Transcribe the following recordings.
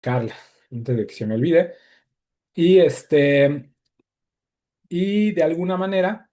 Carla, antes de que se me olvide. Y y de alguna manera,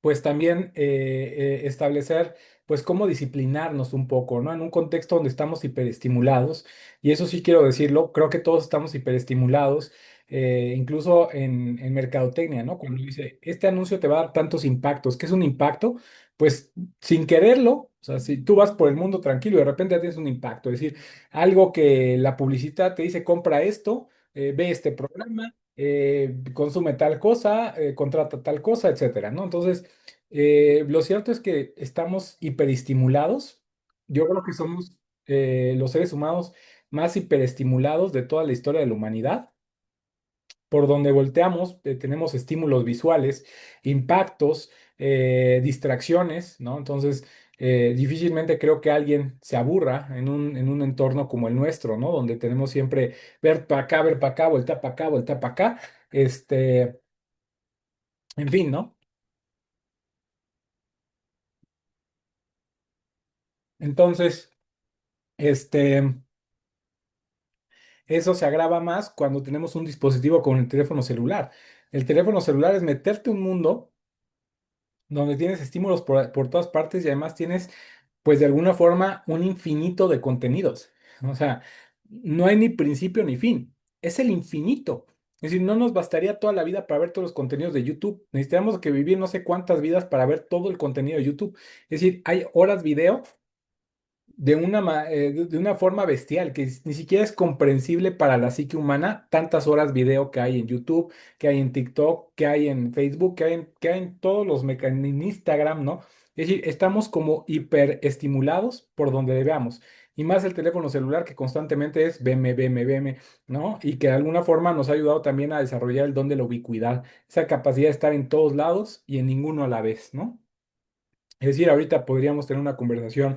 pues también establecer, pues cómo disciplinarnos un poco, ¿no? En un contexto donde estamos hiperestimulados, y eso sí quiero decirlo, creo que todos estamos hiperestimulados, incluso en mercadotecnia, ¿no? Cuando dice, este anuncio te va a dar tantos impactos, ¿qué es un impacto? Pues sin quererlo, o sea, si tú vas por el mundo tranquilo y de repente ya tienes un impacto, es decir, algo que la publicidad te dice, compra esto, ve este programa, consume tal cosa, contrata tal cosa, etcétera, ¿no? Entonces, lo cierto es que estamos hiperestimulados. Yo creo que somos los seres humanos más hiperestimulados de toda la historia de la humanidad. Por donde volteamos, tenemos estímulos visuales, impactos, distracciones, ¿no? Entonces, difícilmente creo que alguien se aburra en un entorno como el nuestro, ¿no? Donde tenemos siempre ver para acá, voltear para acá, voltear para acá, este, en fin, ¿no? Entonces, este, eso se agrava más cuando tenemos un dispositivo con el teléfono celular. El teléfono celular es meterte un mundo donde tienes estímulos por todas partes y además tienes, pues de alguna forma, un infinito de contenidos. O sea, no hay ni principio ni fin, es el infinito. Es decir, no nos bastaría toda la vida para ver todos los contenidos de YouTube. Necesitamos que vivir no sé cuántas vidas para ver todo el contenido de YouTube. Es decir, hay horas video de una forma bestial, que ni siquiera es comprensible para la psique humana, tantas horas video que hay en YouTube, que hay en TikTok, que hay en Facebook, que hay en todos los mecanismos, en Instagram, ¿no? Es decir, estamos como hiperestimulados por donde veamos. Y más el teléfono celular que constantemente es veme, veme, veme, ¿no? Y que de alguna forma nos ha ayudado también a desarrollar el don de la ubicuidad, esa capacidad de estar en todos lados y en ninguno a la vez, ¿no? Es decir, ahorita podríamos tener una conversación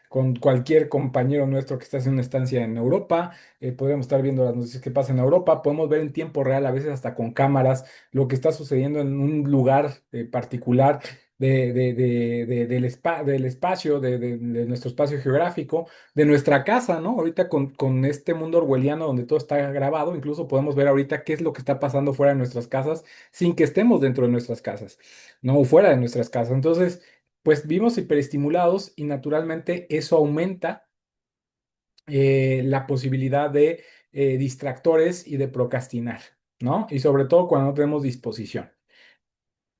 con cualquier compañero nuestro que esté haciendo una estancia en Europa, podríamos estar viendo las noticias que pasan en Europa, podemos ver en tiempo real, a veces hasta con cámaras, lo que está sucediendo en un lugar particular del espacio, de nuestro espacio geográfico, de nuestra casa, ¿no? Ahorita con este mundo orwelliano donde todo está grabado, incluso podemos ver ahorita qué es lo que está pasando fuera de nuestras casas sin que estemos dentro de nuestras casas, ¿no? O fuera de nuestras casas. Entonces pues vimos hiperestimulados y naturalmente eso aumenta la posibilidad de distractores y de procrastinar, ¿no? Y sobre todo cuando no tenemos disposición.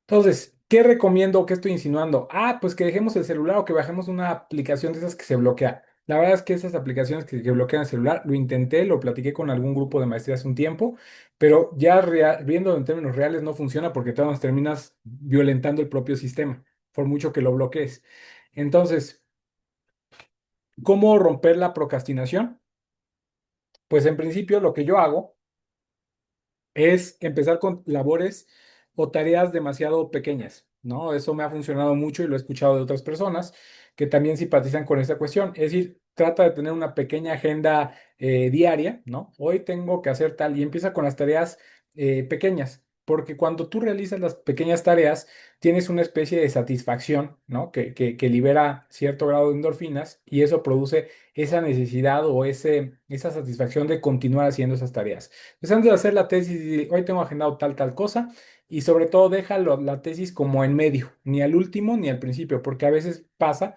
Entonces, ¿qué recomiendo? ¿Qué estoy insinuando? Ah, pues que dejemos el celular o que bajemos una aplicación de esas que se bloquea. La verdad es que esas aplicaciones que bloquean el celular, lo intenté, lo platiqué con algún grupo de maestría hace un tiempo, pero ya viendo en términos reales no funciona porque todas nos terminas violentando el propio sistema, por mucho que lo bloquees. Entonces, ¿cómo romper la procrastinación? Pues en principio lo que yo hago es empezar con labores o tareas demasiado pequeñas, ¿no? Eso me ha funcionado mucho y lo he escuchado de otras personas que también simpatizan con esta cuestión. Es decir, trata de tener una pequeña agenda diaria, ¿no? Hoy tengo que hacer tal y empieza con las tareas pequeñas, porque cuando tú realizas las pequeñas tareas, tienes una especie de satisfacción, ¿no? Que libera cierto grado de endorfinas y eso produce esa necesidad o esa satisfacción de continuar haciendo esas tareas. Pues antes de hacer la tesis, hoy tengo agendado tal cosa, y sobre todo deja la tesis como en medio, ni al último ni al principio, porque a veces pasa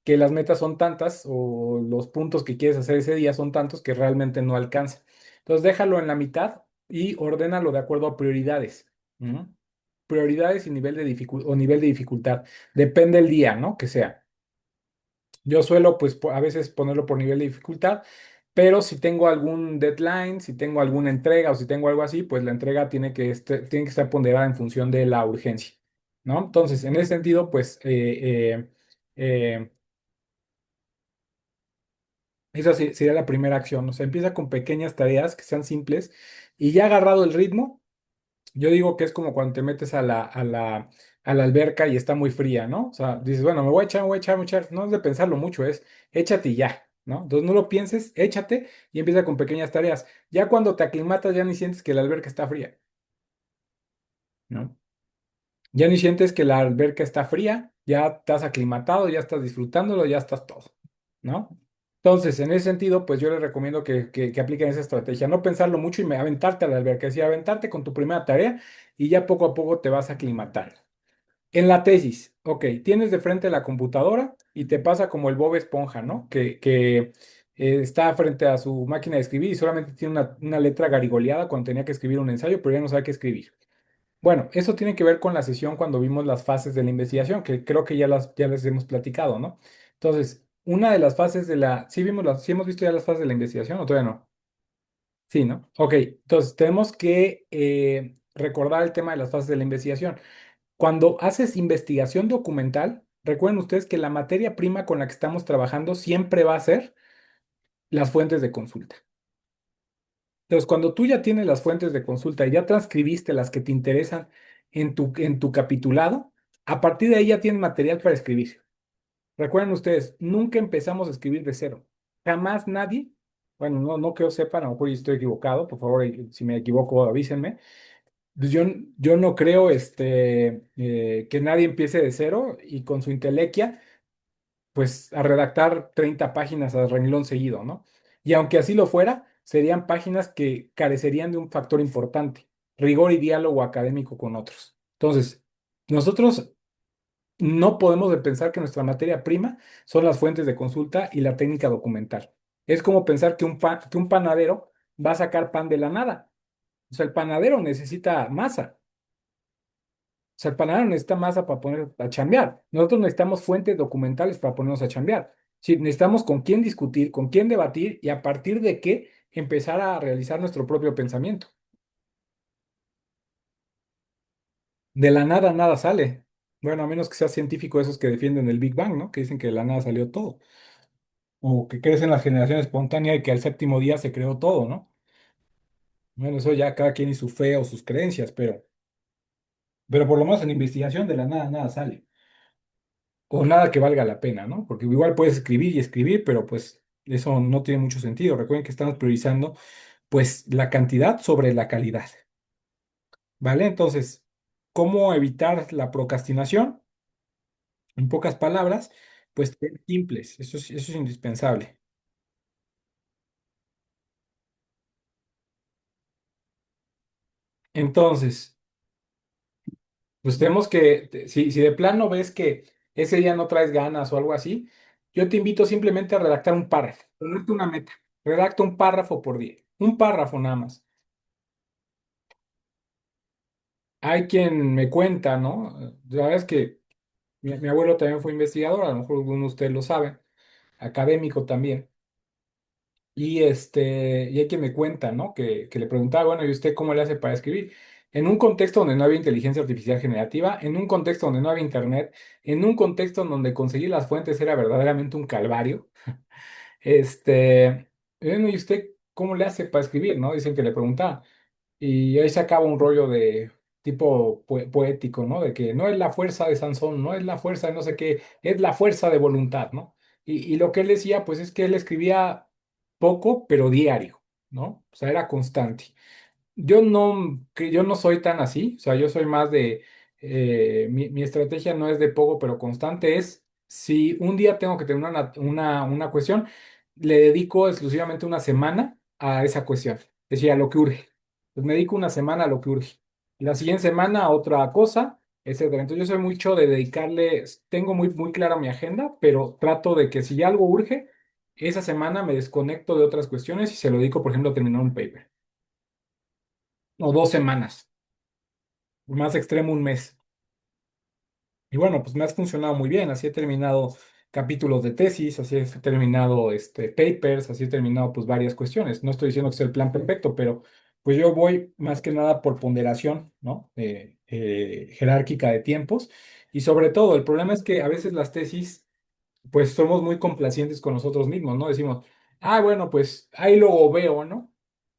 que las metas son tantas o los puntos que quieres hacer ese día son tantos que realmente no alcanza. Entonces déjalo en la mitad y ordénalo de acuerdo a prioridades. ¿No? Prioridades y nivel de o nivel de dificultad. Depende el día, ¿no? Que sea. Yo suelo, pues, a veces ponerlo por nivel de dificultad, pero si tengo algún deadline, si tengo alguna entrega o si tengo algo así, pues la entrega tiene que estar ponderada en función de la urgencia, ¿no? Entonces, en ese sentido, pues, esa sería la primera acción. O sea, empieza con pequeñas tareas que sean simples y ya agarrado el ritmo. Yo digo que es como cuando te metes a la alberca y está muy fría, ¿no? O sea, dices, bueno, me voy a echar, me voy a echar, me voy a echar. No es de pensarlo mucho, es échate y ya, ¿no? Entonces no lo pienses, échate y empieza con pequeñas tareas. Ya cuando te aclimatas, ya ni sientes que la alberca está fría, ¿no? Ya ni sientes que la alberca está fría, ya estás aclimatado, ya estás disfrutándolo, ya estás todo, ¿no? Entonces, en ese sentido, pues yo les recomiendo que apliquen esa estrategia, no pensarlo mucho y aventarte a la alberca, es decir, aventarte con tu primera tarea y ya poco a poco te vas aclimatando. En la tesis, ok, tienes de frente la computadora y te pasa como el Bob Esponja, ¿no? Que está frente a su máquina de escribir y solamente tiene una letra garigoleada cuando tenía que escribir un ensayo, pero ya no sabe qué escribir. Bueno, eso tiene que ver con la sesión cuando vimos las fases de la investigación, que creo que ya les hemos platicado, ¿no? Entonces, una de las fases de la... ¿Sí vimos sí hemos visto ya las fases de la investigación o todavía no? Sí, ¿no? Ok, entonces tenemos que recordar el tema de las fases de la investigación. Cuando haces investigación documental, recuerden ustedes que la materia prima con la que estamos trabajando siempre va a ser las fuentes de consulta. Entonces, cuando tú ya tienes las fuentes de consulta y ya transcribiste las que te interesan en tu capitulado, a partir de ahí ya tienes material para escribir. Recuerden ustedes, nunca empezamos a escribir de cero. Jamás nadie, bueno, no que yo sepa, a lo mejor yo estoy equivocado, por favor, si me equivoco, avísenme. Pues yo no creo que nadie empiece de cero y con su intelequia pues a redactar 30 páginas a renglón seguido, ¿no? Y aunque así lo fuera, serían páginas que carecerían de un factor importante, rigor y diálogo académico con otros. Entonces, nosotros no podemos de pensar que nuestra materia prima son las fuentes de consulta y la técnica documental. Es como pensar que un panadero va a sacar pan de la nada. O sea, el panadero necesita masa. O sea, el panadero necesita masa para poner a chambear. Nosotros necesitamos fuentes documentales para ponernos a chambear. Sí, necesitamos con quién discutir, con quién debatir y a partir de qué empezar a realizar nuestro propio pensamiento. De la nada nada sale. Bueno, a menos que seas científico esos que defienden el Big Bang, ¿no? Que dicen que de la nada salió todo. O que crees en la generación espontánea y que al séptimo día se creó todo, ¿no? Bueno, eso ya cada quien y su fe o sus creencias, pero por lo menos en investigación de la nada nada sale. O nada que valga la pena, ¿no? Porque igual puedes escribir y escribir, pero pues eso no tiene mucho sentido. Recuerden que estamos priorizando pues la cantidad sobre la calidad, ¿vale? Entonces, ¿cómo evitar la procrastinación? En pocas palabras, pues ser simples, eso es indispensable. Entonces, pues tenemos si de plano ves que ese día no traes ganas o algo así, yo te invito simplemente a redactar un párrafo, ponerte una meta, redacta un párrafo por día, un párrafo nada más. Hay quien me cuenta, ¿no? La verdad es que mi abuelo también fue investigador, a lo mejor algunos de ustedes lo saben, académico también. Y hay quien me cuenta, ¿no? Que le preguntaba, bueno, ¿y usted cómo le hace para escribir? En un contexto donde no había inteligencia artificial generativa, en un contexto donde no había internet, en un contexto en donde conseguir las fuentes era verdaderamente un calvario. Bueno, ¿y usted cómo le hace para escribir, no? Dicen que le preguntaba. Y ahí se acaba un rollo de tipo poético, ¿no? De que no es la fuerza de Sansón, no es la fuerza de no sé qué, es la fuerza de voluntad, ¿no? Y lo que él decía, pues es que él escribía poco, pero diario, ¿no? O sea, era constante. Yo no soy tan así, o sea, yo soy más mi estrategia no es de poco, pero constante, es si un día tengo que tener una cuestión, le dedico exclusivamente una semana a esa cuestión, es decir, a lo que urge. Pues me dedico una semana a lo que urge. Y la siguiente semana a otra cosa, etcétera. Entonces yo soy mucho de dedicarle, tengo muy clara mi agenda, pero trato de que si algo urge, esa semana me desconecto de otras cuestiones y se lo dedico, por ejemplo, a terminar un paper. O 2 semanas, más extremo un mes. Y bueno, pues me ha funcionado muy bien. Así he terminado capítulos de tesis, así he terminado papers, así he terminado pues varias cuestiones. No estoy diciendo que sea el plan perfecto, pero pues yo voy más que nada por ponderación, ¿no? Jerárquica de tiempos. Y sobre todo, el problema es que a veces las tesis pues somos muy complacientes con nosotros mismos, ¿no? Decimos, ah, bueno, pues ahí luego veo, ¿no?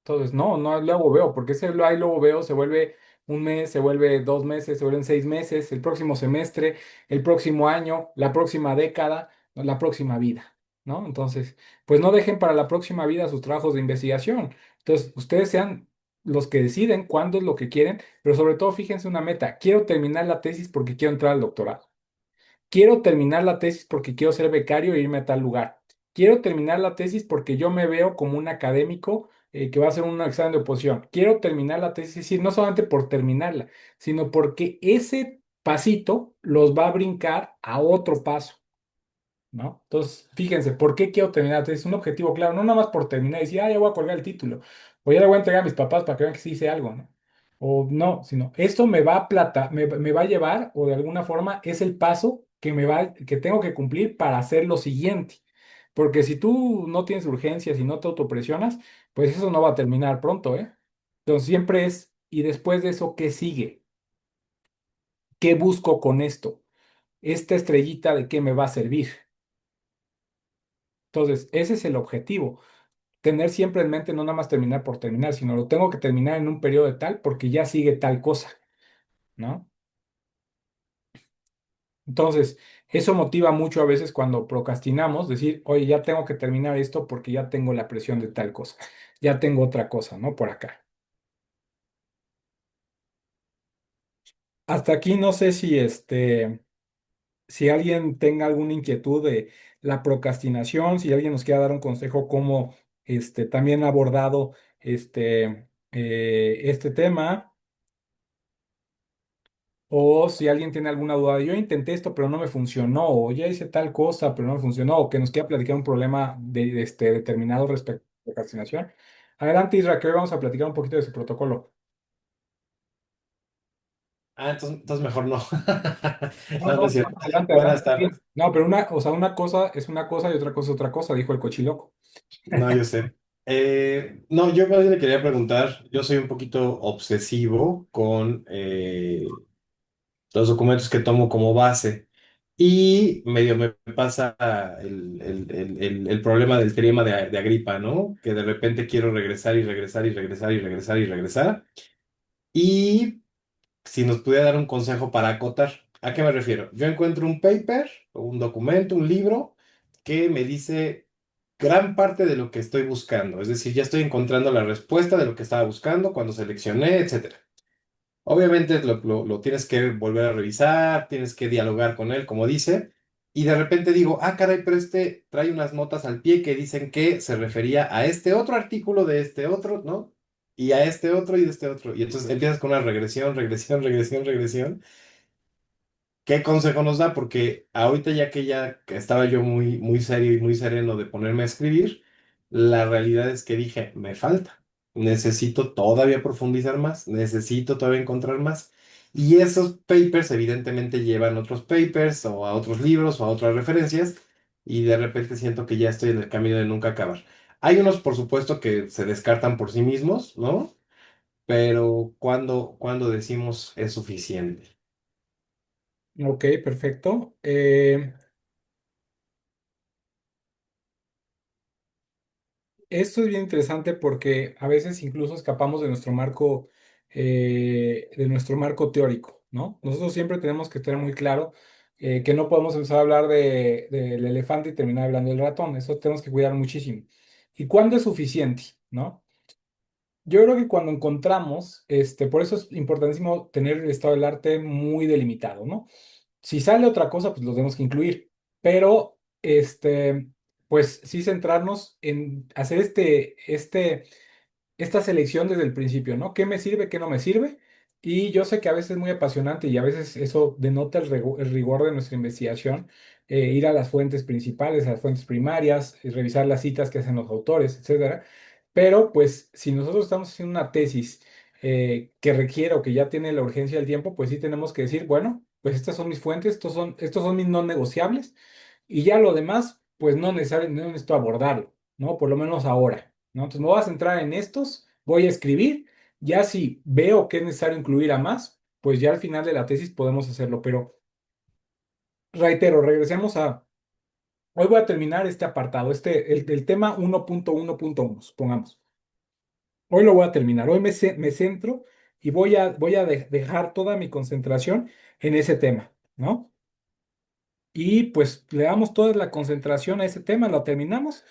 Entonces, no luego veo, porque ese ahí luego veo se vuelve un mes, se vuelve 2 meses, se vuelven 6 meses, el próximo semestre, el próximo año, la próxima década, ¿no? La próxima vida, ¿no? Entonces, pues no dejen para la próxima vida sus trabajos de investigación. Entonces, ustedes sean los que deciden cuándo es lo que quieren, pero sobre todo fíjense una meta. Quiero terminar la tesis porque quiero entrar al doctorado. Quiero terminar la tesis porque quiero ser becario e irme a tal lugar. Quiero terminar la tesis porque yo me veo como un académico que va a hacer un examen de oposición. Quiero terminar la tesis, es decir, no solamente por terminarla, sino porque ese pasito los va a brincar a otro paso. ¿No? Entonces, fíjense, ¿por qué quiero terminar? Es un objetivo claro, no nada más por terminar y decir, ah, ya voy a colgar el título, o ya le voy a entregar a mis papás para que vean que sí hice algo, ¿no? O no, sino esto me va a me va a llevar, o de alguna forma es el paso que tengo que cumplir para hacer lo siguiente. Porque si tú no tienes urgencias y no te autopresionas, pues eso no va a terminar pronto, ¿eh? Entonces siempre es, y después de eso, ¿qué sigue? ¿Qué busco con esto? ¿Esta estrellita de qué me va a servir? Entonces, ese es el objetivo. Tener siempre en mente no nada más terminar por terminar, sino lo tengo que terminar en un periodo de tal porque ya sigue tal cosa, ¿no? Entonces, eso motiva mucho a veces cuando procrastinamos, decir, oye, ya tengo que terminar esto porque ya tengo la presión de tal cosa, ya tengo otra cosa, ¿no? Por acá. Hasta aquí no sé si si alguien tenga alguna inquietud de la procrastinación, si alguien nos quiera dar un consejo cómo también ha abordado este tema. O si alguien tiene alguna duda, yo intenté esto, pero no me funcionó, o ya hice tal cosa, pero no me funcionó, o que nos quiera platicar un problema de determinado respecto a la procrastinación. Adelante, Isra, que hoy vamos a platicar un poquito de su protocolo. Ah, entonces mejor no. No, No, no es no, cierto. adelante, Buenas adelante. tardes. No, pero o sea, una cosa es una cosa y otra cosa es otra cosa, dijo el cochiloco. No, yo sé. No, yo más bien le quería preguntar, yo soy un poquito obsesivo con los documentos que tomo como base y medio me pasa el problema del triema de Agripa, ¿no? Que de repente quiero regresar y regresar y regresar y regresar y regresar. Y si nos pudiera dar un consejo para acotar, ¿a qué me refiero? Yo encuentro un paper, o un documento, un libro que me dice gran parte de lo que estoy buscando. Es decir, ya estoy encontrando la respuesta de lo que estaba buscando cuando seleccioné, etcétera. Obviamente lo tienes que volver a revisar, tienes que dialogar con él, como dice, y de repente digo, ah, caray, pero este trae unas notas al pie que dicen que se refería a este otro artículo de este otro, ¿no? Y a este otro y de este otro. Y entonces empiezas con una regresión, regresión, regresión, regresión. ¿Qué consejo nos da? Porque ahorita ya que estaba yo muy, muy serio y muy sereno de ponerme a escribir, la realidad es que dije, me falta. Necesito todavía profundizar más, necesito todavía encontrar más. Y esos papers evidentemente llevan otros papers o a otros libros o a otras referencias y de repente siento que ya estoy en el camino de nunca acabar. Hay unos, por supuesto, que se descartan por sí mismos, ¿no? Pero cuando decimos es suficiente. Ok, perfecto. Esto es bien interesante porque a veces incluso escapamos de nuestro marco teórico, ¿no? Nosotros siempre tenemos que tener muy claro que no podemos empezar a hablar del elefante y terminar hablando del ratón. Eso tenemos que cuidar muchísimo. ¿Y cuándo es suficiente, no? Yo creo que cuando encontramos, por eso es importantísimo tener el estado del arte muy delimitado, ¿no? Si sale otra cosa, pues los tenemos que incluir. Pero, pues sí centrarnos en hacer esta selección desde el principio, ¿no? ¿Qué me sirve, qué no me sirve? Y yo sé que a veces es muy apasionante y a veces eso denota el rigor de nuestra investigación, ir a las fuentes principales, a las fuentes primarias, revisar las citas que hacen los autores, etcétera. Pero pues si nosotros estamos haciendo una tesis que requiere o que ya tiene la urgencia del tiempo, pues sí tenemos que decir, bueno, pues estas son mis fuentes, estos son mis no negociables y ya lo demás, pues no necesariamente no necesito abordarlo, ¿no? Por lo menos ahora, ¿no? Entonces me voy a centrar en estos, voy a escribir, ya si veo que es necesario incluir a más, pues ya al final de la tesis podemos hacerlo, pero reitero, regresemos a, hoy voy a terminar este apartado, el tema 1.1.1, supongamos. Hoy lo voy a terminar, hoy me centro y voy a dejar toda mi concentración en ese tema, ¿no? Y pues le damos toda la concentración a ese tema, lo terminamos.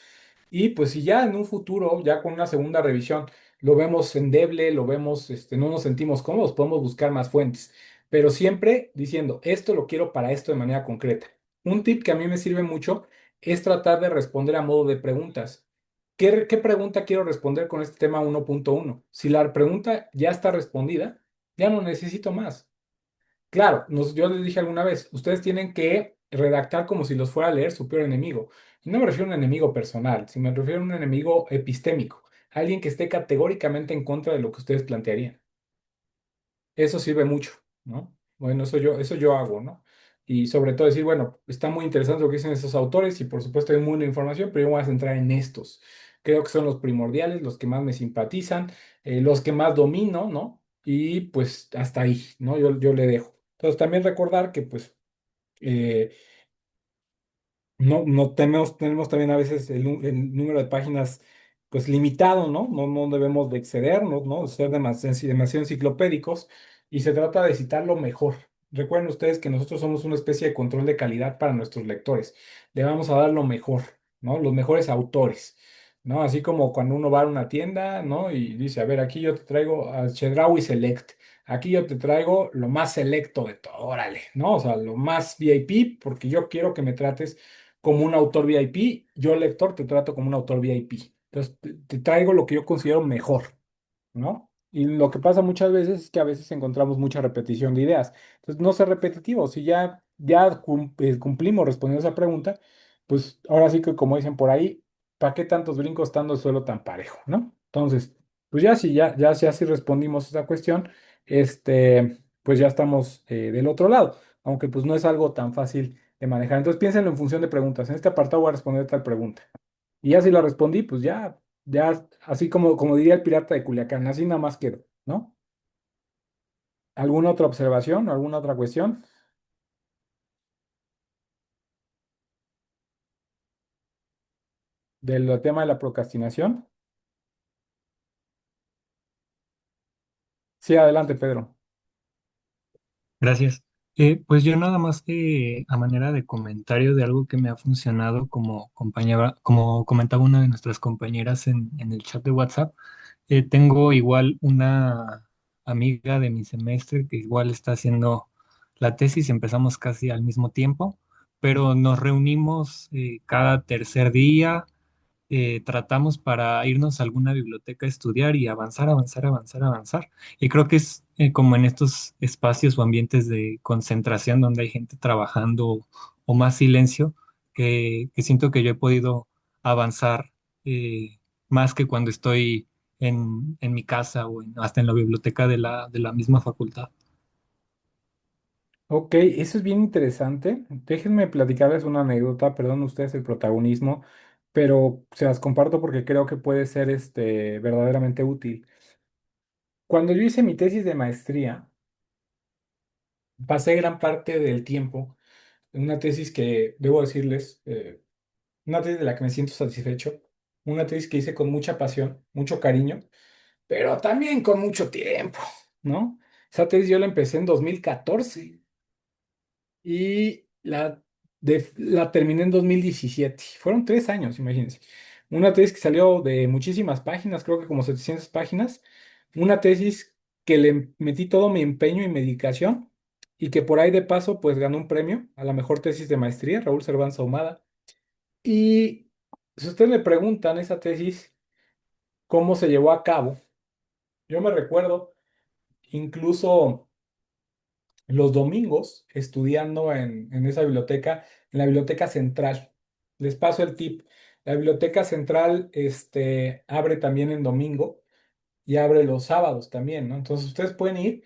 Y pues si ya en un futuro, ya con una segunda revisión, lo vemos endeble, lo vemos, no nos sentimos cómodos, podemos buscar más fuentes, pero siempre diciendo, esto lo quiero para esto de manera concreta. Un tip que a mí me sirve mucho es tratar de responder a modo de preguntas. ¿Qué pregunta quiero responder con este tema 1.1? Si la pregunta ya está respondida, ya no necesito más. Claro, yo les dije alguna vez, ustedes tienen que redactar como si los fuera a leer su peor enemigo. Y no me refiero a un enemigo personal, sino me refiero a un enemigo epistémico, alguien que esté categóricamente en contra de lo que ustedes plantearían. Eso sirve mucho, ¿no? Bueno, eso yo hago, ¿no? Y sobre todo decir, bueno, está muy interesante lo que dicen estos autores y por supuesto hay mucha información, pero yo me voy a centrar en estos. Creo que son los primordiales, los que más me simpatizan, los que más domino, ¿no? Y pues hasta ahí, ¿no? Yo le dejo. Entonces también recordar que pues eh, no tenemos también a veces el número de páginas pues limitado, ¿no? No debemos de excedernos, ¿no? Ser demasiado enciclopédicos y se trata de citar lo mejor. Recuerden ustedes que nosotros somos una especie de control de calidad para nuestros lectores. Le vamos a dar lo mejor, ¿no? Los mejores autores, ¿no? Así como cuando uno va a una tienda, ¿no? Y dice, a ver, aquí yo te traigo a Chedraui Select. Aquí yo te traigo lo más selecto de todo, órale, ¿no? O sea, lo más VIP, porque yo quiero que me trates como un autor VIP, yo lector te trato como un autor VIP. Entonces, te traigo lo que yo considero mejor, ¿no? Y lo que pasa muchas veces es que a veces encontramos mucha repetición de ideas. Entonces, no ser repetitivo. Si cumplimos respondiendo a esa pregunta, pues ahora sí que como dicen por ahí, ¿para qué tantos brincos estando el suelo tan parejo, ¿no? Entonces, pues ya si respondimos a esa cuestión, pues ya estamos del otro lado, aunque pues no es algo tan fácil de manejar. Entonces, piénsenlo en función de preguntas. En este apartado voy a responder tal pregunta. Y ya si la respondí, pues ya, así como diría el pirata de Culiacán, así nada más quedo, ¿no? ¿Alguna otra observación o alguna otra cuestión del tema de la procrastinación? Sí, adelante, Pedro. Gracias. Pues yo nada más que a manera de comentario de algo que me ha funcionado como compañera, como comentaba una de nuestras compañeras en el chat de WhatsApp, tengo igual una amiga de mi semestre que igual está haciendo la tesis, empezamos casi al mismo tiempo, pero nos reunimos cada tercer día, tratamos para irnos a alguna biblioteca a estudiar y avanzar, avanzar, avanzar, avanzar. Y creo que es como en estos espacios o ambientes de concentración donde hay gente trabajando o más silencio, que siento que yo he podido avanzar más que cuando estoy en mi casa o hasta en la biblioteca de la misma facultad. Ok, eso es bien interesante. Déjenme platicarles una anécdota, perdón ustedes el protagonismo, pero se las comparto porque creo que puede ser verdaderamente útil. Cuando yo hice mi tesis de maestría, pasé gran parte del tiempo en una tesis que, debo decirles, una tesis de la que me siento satisfecho, una tesis que hice con mucha pasión, mucho cariño, pero también con mucho tiempo, ¿no? Esa tesis yo la empecé en 2014 y la terminé en 2017. Fueron 3 años, imagínense. Una tesis que salió de muchísimas páginas, creo que como 700 páginas. Una tesis que le metí todo mi empeño y mi dedicación y que por ahí de paso pues ganó un premio a la mejor tesis de maestría, Raúl Serván Ahumada. Y si ustedes me preguntan esa tesis, cómo se llevó a cabo, yo me recuerdo incluso los domingos estudiando en esa biblioteca, en la biblioteca central. Les paso el tip. La biblioteca central abre también en domingo y abre los sábados también, ¿no? Entonces ustedes pueden ir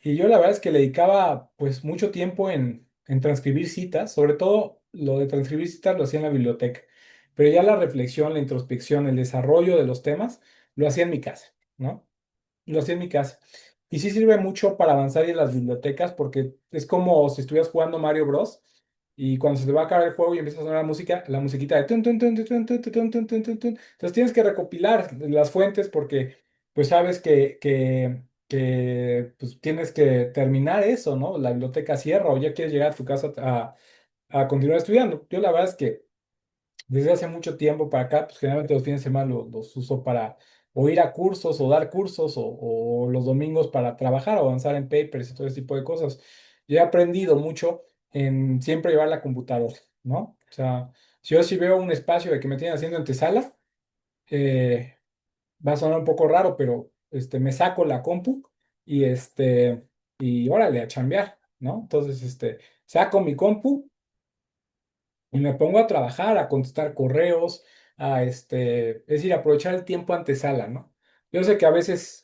y yo la verdad es que le dedicaba pues mucho tiempo en transcribir citas, sobre todo lo de transcribir citas lo hacía en la biblioteca, pero ya la reflexión, la introspección, el desarrollo de los temas lo hacía en mi casa, ¿no? Lo hacía en mi casa. Y sí sirve mucho para avanzar en las bibliotecas porque es como si estuvieras jugando Mario Bros. Y cuando se te va a acabar el juego y empieza a sonar la música, la musiquita de tun, tun, tun, tun, tun, tun, tun, tun, tun, tun, tun. Entonces tienes que recopilar las fuentes porque pues sabes que pues, tienes que terminar eso, ¿no? La biblioteca cierra o ya quieres llegar a tu casa a continuar estudiando. Yo la verdad es que desde hace mucho tiempo para acá, pues generalmente los fines de semana los uso para o ir a cursos o dar cursos o los domingos para trabajar o avanzar en papers y todo ese tipo de cosas. Yo he aprendido mucho en siempre llevar la computadora, ¿no? O sea, Si yo sí veo un espacio de que me tienen haciendo antesala, eh, va a sonar un poco raro, pero me saco la compu y y órale, a chambear, ¿no? Entonces, saco mi compu y me pongo a trabajar, a contestar correos, es decir, aprovechar el tiempo antesala, ¿no? Yo sé que a veces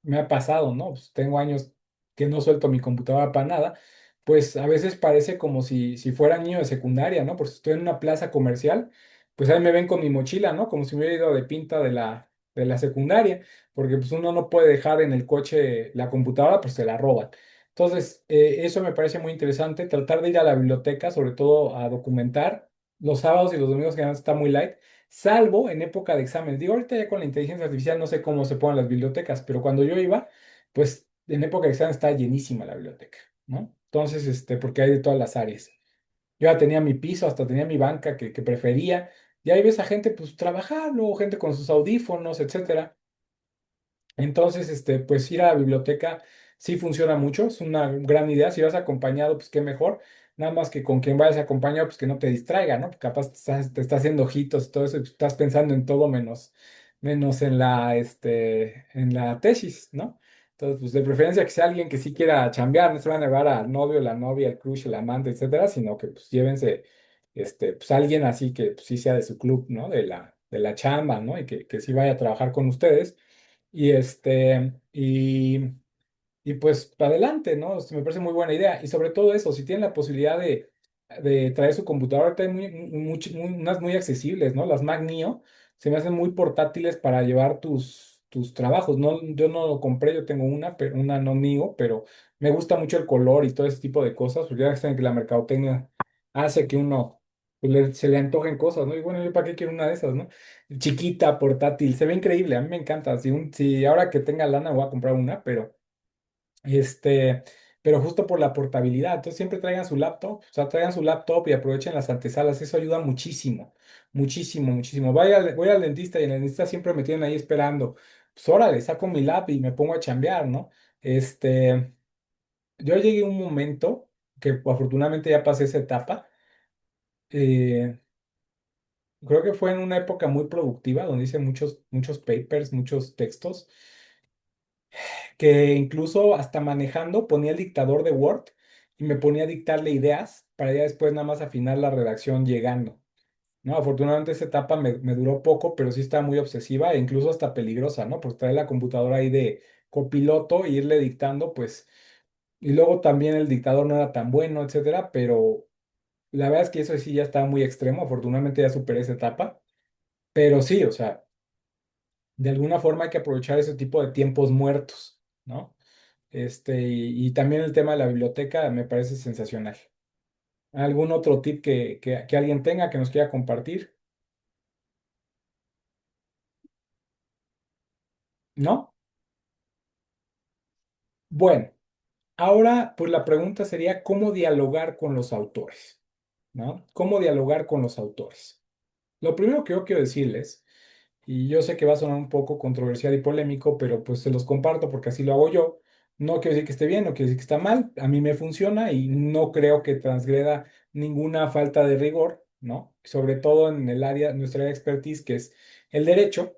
me ha pasado, ¿no? Pues tengo años que no suelto mi computadora para nada, pues a veces parece como si fuera niño de secundaria, ¿no? Porque si estoy en una plaza comercial, pues ahí me ven con mi mochila, ¿no? Como si me hubiera ido de pinta de la secundaria, porque pues uno no puede dejar en el coche la computadora, pues se la roban. Entonces, eso me parece muy interesante, tratar de ir a la biblioteca, sobre todo a documentar. Los sábados y los domingos generalmente está muy light, salvo en época de exámenes. Digo, ahorita ya con la inteligencia artificial no sé cómo se ponen las bibliotecas, pero cuando yo iba, pues en época de exámenes estaba llenísima la biblioteca, ¿no? Entonces, porque hay de todas las áreas. Yo ya tenía mi piso, hasta tenía mi banca que prefería, y ahí ves a gente pues trabajar, luego gente con sus audífonos, etcétera. Entonces, pues ir a la biblioteca sí funciona mucho, es una gran idea. Si vas acompañado, pues qué mejor. Nada más que con quien vayas acompañado, pues que no te distraiga, ¿no? Porque capaz te está haciendo ojitos y todo eso, y pues, estás pensando en todo menos en en la tesis, ¿no? Entonces, pues de preferencia que sea alguien que sí quiera chambear, no se van a llevar al novio, la novia, el crush, el amante, etcétera, sino que pues llévense, pues alguien así que pues, sí sea de su club, ¿no? De la chamba, ¿no? Y que sí vaya a trabajar con ustedes. Y y pues para adelante, ¿no? Me parece muy buena idea. Y sobre todo eso, si tienen la posibilidad de traer su computadora, ahorita hay unas muy accesibles, ¿no? Las Mac Neo se me hacen muy portátiles para llevar tus trabajos. No, yo no lo compré, yo tengo una, pero una no Neo, pero me gusta mucho el color y todo ese tipo de cosas, porque ya saben que la mercadotecnia hace que uno pues, se le antojen cosas, ¿no? Y bueno, ¿yo para qué quiero una de esas, no? Chiquita, portátil, se ve increíble, a mí me encanta. Si ahora que tenga lana voy a comprar una, este, pero justo por la portabilidad, entonces siempre traigan su laptop, o sea, traigan su laptop y aprovechen las antesalas, eso ayuda muchísimo, muchísimo, muchísimo. Voy al dentista y el dentista siempre me tienen ahí esperando. Pues órale, saco mi lap y me pongo a chambear, ¿no? Este, yo llegué a un momento que afortunadamente ya pasé esa etapa. eh, Creo que fue en una época muy productiva donde hice muchos papers, muchos textos, que incluso hasta manejando ponía el dictador de Word y me ponía a dictarle ideas para ya después nada más afinar la redacción llegando, ¿no? Afortunadamente esa etapa me duró poco, pero sí estaba muy obsesiva e incluso hasta peligrosa, ¿no? Porque traer la computadora ahí de copiloto e irle dictando, pues, y luego también el dictador no era tan bueno, etcétera, pero la verdad es que eso sí ya estaba muy extremo, afortunadamente ya superé esa etapa, pero sí, o sea de alguna forma hay que aprovechar ese tipo de tiempos muertos, ¿no? Y también el tema de la biblioteca me parece sensacional. ¿Algún otro tip que alguien tenga que nos quiera compartir? ¿No? Bueno, ahora pues la pregunta sería ¿cómo dialogar con los autores? ¿No? ¿Cómo dialogar con los autores? Lo primero que yo quiero decirles, y yo sé que va a sonar un poco controversial y polémico, pero pues se los comparto porque así lo hago yo. No quiero decir que esté bien, no quiero decir que está mal, a mí me funciona y no creo que transgreda ninguna falta de rigor, ¿no? Sobre todo en el área, nuestra área de expertise, que es el derecho.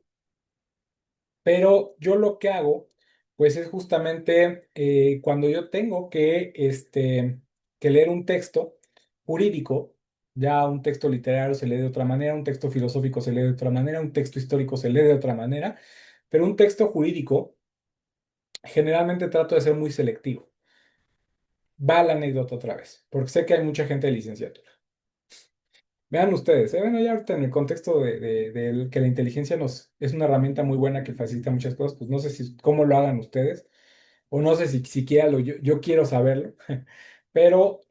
Pero yo lo que hago, pues es justamente cuando yo tengo que leer un texto jurídico, ya un texto literario se lee de otra manera, un texto filosófico se lee de otra manera, un texto histórico se lee de otra manera, pero un texto jurídico generalmente trato de ser muy selectivo. Va la anécdota otra vez, porque sé que hay mucha gente de licenciatura. Vean ustedes, bueno, ya ahorita en el contexto de que la inteligencia es una herramienta muy buena que facilita muchas cosas, pues no sé cómo lo hagan ustedes, o no sé si siquiera yo quiero saberlo, pero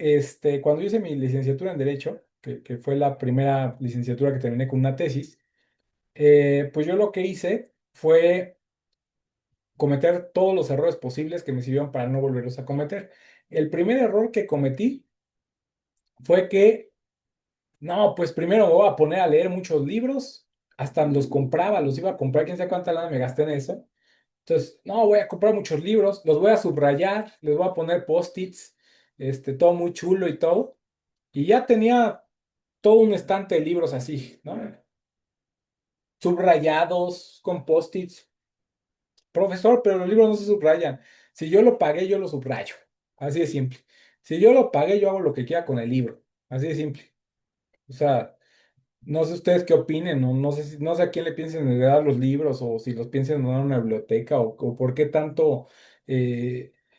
cuando yo hice mi licenciatura en Derecho, que fue la primera licenciatura que terminé con una tesis, pues yo lo que hice fue cometer todos los errores posibles que me sirvieron para no volverlos a cometer. El primer error que cometí fue que no, pues primero me voy a poner a leer muchos libros, hasta los compraba, los iba a comprar, quién sabe cuánta lana me gasté en eso. Entonces, no, voy a comprar muchos libros, los voy a subrayar, les voy a poner post-its, todo muy chulo y todo. Y ya tenía todo un estante de libros así, ¿no? Subrayados, con post-its. Profesor, pero los libros no se subrayan. Si yo lo pagué, yo lo subrayo. Así de simple. Si yo lo pagué, yo hago lo que quiera con el libro. Así de simple. O sea, no sé ustedes qué opinen, no sé no sé a quién le piensen en dar los libros o si los piensen donar a una biblioteca o por qué tanto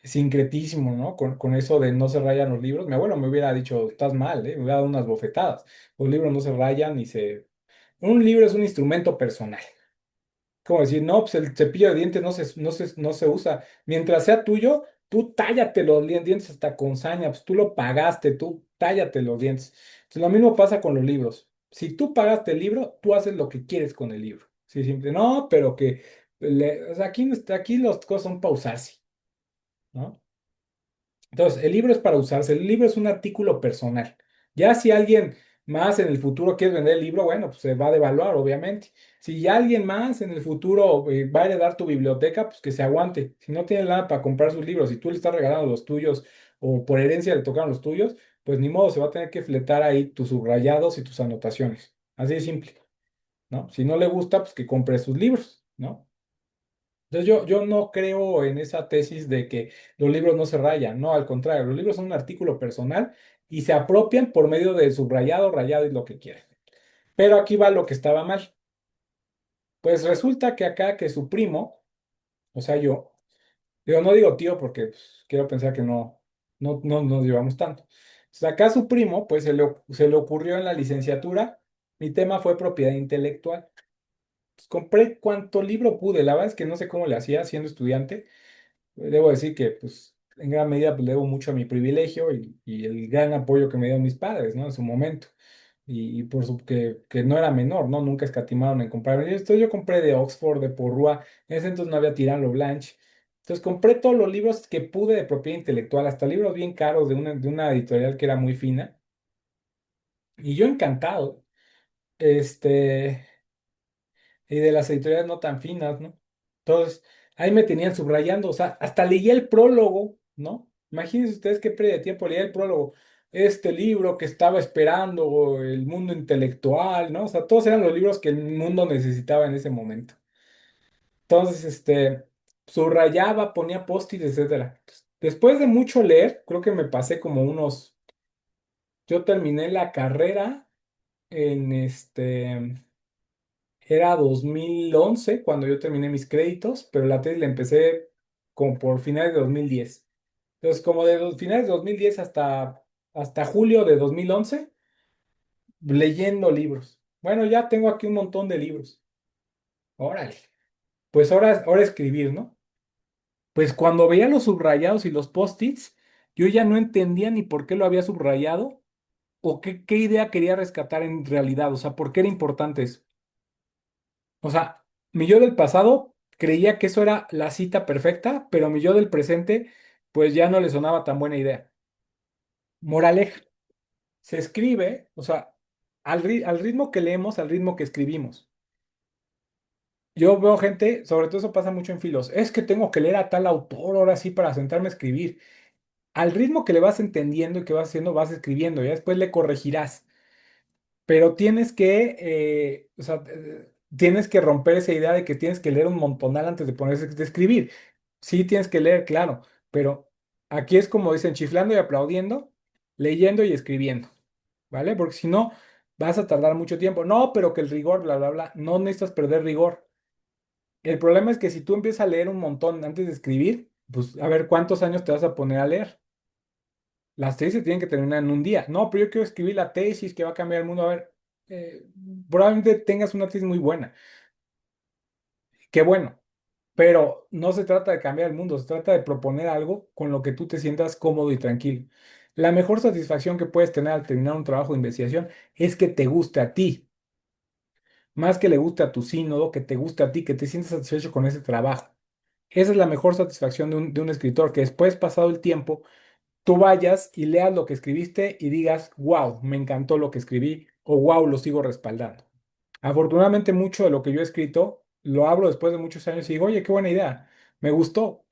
sincretismo, ¿no? Con eso de no se rayan los libros. Mi abuelo me hubiera dicho, estás mal, ¿eh? Me hubiera dado unas bofetadas. Los libros no se rayan ni se... Un libro es un instrumento personal. Como decir, no, pues el cepillo de dientes no se usa. Mientras sea tuyo, tú tállate los dientes hasta con saña, pues tú lo pagaste, tú tállate los dientes. Entonces, lo mismo pasa con los libros. Si tú pagaste el libro, tú haces lo que quieres con el libro. Sí, simple. No, pero que o sea, aquí, aquí las cosas son para usarse, ¿no? Entonces, el libro es para usarse, el libro es un artículo personal. Ya si alguien más en el futuro quiere vender el libro, bueno, pues se va a devaluar, obviamente. Si alguien más en el futuro va a heredar tu biblioteca, pues que se aguante. Si no tiene nada para comprar sus libros, si tú le estás regalando los tuyos o por herencia le tocaron los tuyos, pues ni modo, se va a tener que fletar ahí tus subrayados y tus anotaciones. Así de simple, ¿no? Si no le gusta, pues que compre sus libros, ¿no? Entonces yo no creo en esa tesis de que los libros no se rayan, no, al contrario, los libros son un artículo personal y se apropian por medio de subrayado, rayado y lo que quieran. Pero aquí va lo que estaba mal. Pues resulta que acá que su primo, o sea, yo, digo, no digo tío porque pues, quiero pensar que no nos llevamos tanto. Entonces acá su primo, pues se le ocurrió en la licenciatura, mi tema fue propiedad intelectual. Pues, compré cuanto libro pude, la verdad es que no sé cómo le hacía siendo estudiante. Debo decir que, pues, en gran medida, pues, le debo mucho a mi privilegio y el gran apoyo que me dieron mis padres, ¿no? En su momento. Y por su que no era menor, ¿no? Nunca escatimaron en comprar. Esto yo compré de Oxford, de Porrúa. En ese entonces no había Tirán Blanche. Entonces compré todos los libros que pude de propiedad intelectual, hasta libros bien caros de una editorial que era muy fina. Y yo encantado. Este y de las editoriales no tan finas, ¿no? Entonces, ahí me tenían subrayando, o sea, hasta leía el prólogo, ¿no? Imagínense ustedes qué pérdida de tiempo leía el prólogo. Este libro que estaba esperando el mundo intelectual, ¿no? O sea, todos eran los libros que el mundo necesitaba en ese momento. Entonces, subrayaba, ponía post-its, etcétera. Después de mucho leer, creo que me pasé como unos, yo terminé la carrera en era 2011 cuando yo terminé mis créditos, pero la tesis la empecé como por finales de 2010. Entonces, como de los finales de 2010 hasta julio de 2011 leyendo libros. Bueno, ya tengo aquí un montón de libros. Órale. Pues ahora escribir, ¿no? Pues cuando veía los subrayados y los post-its, yo ya no entendía ni por qué lo había subrayado o qué idea quería rescatar en realidad, o sea, por qué era importante eso. O sea, mi yo del pasado creía que eso era la cita perfecta, pero mi yo del presente, pues ya no le sonaba tan buena idea. Moraleja, se escribe, o sea, al ritmo que leemos, al ritmo que escribimos. Yo veo gente, sobre todo eso pasa mucho en filos, es que tengo que leer a tal autor ahora sí para sentarme a escribir. Al ritmo que le vas entendiendo y que vas haciendo, vas escribiendo, ya después le corregirás. Pero tienes que, o sea, tienes que romper esa idea de que tienes que leer un montonal antes de ponerse a escribir. Sí, tienes que leer, claro, pero aquí es como dicen, chiflando y aplaudiendo, leyendo y escribiendo, ¿vale? Porque si no, vas a tardar mucho tiempo. No, pero que el rigor, bla, bla, bla, no necesitas perder rigor. El problema es que si tú empiezas a leer un montón antes de escribir, pues a ver cuántos años te vas a poner a leer. Las tesis se tienen que terminar en un día. No, pero yo quiero escribir la tesis que va a cambiar el mundo. A ver, eh, probablemente tengas una tesis muy buena. Qué bueno. Pero no se trata de cambiar el mundo, se trata de proponer algo con lo que tú te sientas cómodo y tranquilo. La mejor satisfacción que puedes tener al terminar un trabajo de investigación es que te guste a ti, más que le guste a tu sínodo, que te guste a ti, que te sientas satisfecho con ese trabajo. Esa es la mejor satisfacción de un escritor, que después, pasado el tiempo, tú vayas y leas lo que escribiste y digas, wow, me encantó lo que escribí o wow, lo sigo respaldando. Afortunadamente mucho de lo que yo he escrito lo abro después de muchos años y digo, oye, qué buena idea, me gustó.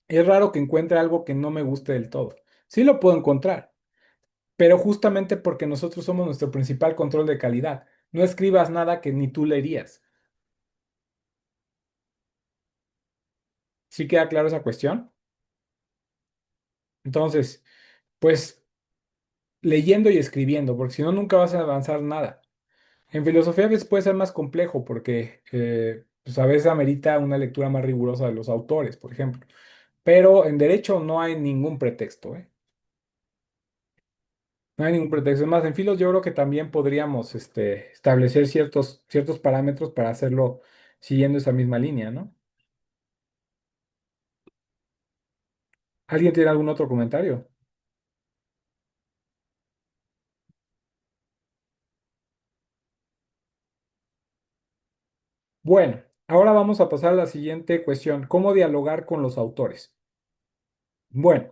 Es raro que encuentre algo que no me guste del todo. Sí lo puedo encontrar, pero justamente porque nosotros somos nuestro principal control de calidad. No escribas nada que ni tú leerías. ¿Sí queda claro esa cuestión? Entonces, pues leyendo y escribiendo, porque si no, nunca vas a avanzar nada. En filosofía a veces puede ser más complejo porque pues a veces amerita una lectura más rigurosa de los autores, por ejemplo. Pero en derecho no hay ningún pretexto, ¿eh? No hay ningún pretexto. Es más, en filos yo creo que también podríamos establecer ciertos parámetros para hacerlo siguiendo esa misma línea, ¿no? ¿Alguien tiene algún otro comentario? Bueno, ahora vamos a pasar a la siguiente cuestión, ¿cómo dialogar con los autores? Bueno,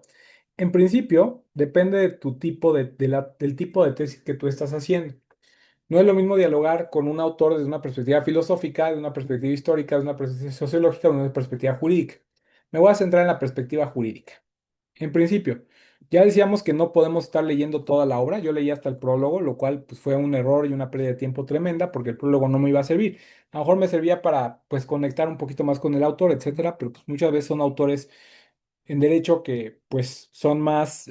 en principio depende de tu tipo del tipo de tesis que tú estás haciendo. No es lo mismo dialogar con un autor desde una perspectiva filosófica, de una perspectiva histórica, de una perspectiva sociológica o de una perspectiva jurídica. Me voy a centrar en la perspectiva jurídica. En principio, ya decíamos que no podemos estar leyendo toda la obra. Yo leí hasta el prólogo, lo cual pues, fue un error y una pérdida de tiempo tremenda porque el prólogo no me iba a servir. A lo mejor me servía para pues conectar un poquito más con el autor, etcétera, pero pues, muchas veces son autores en derecho que pues son más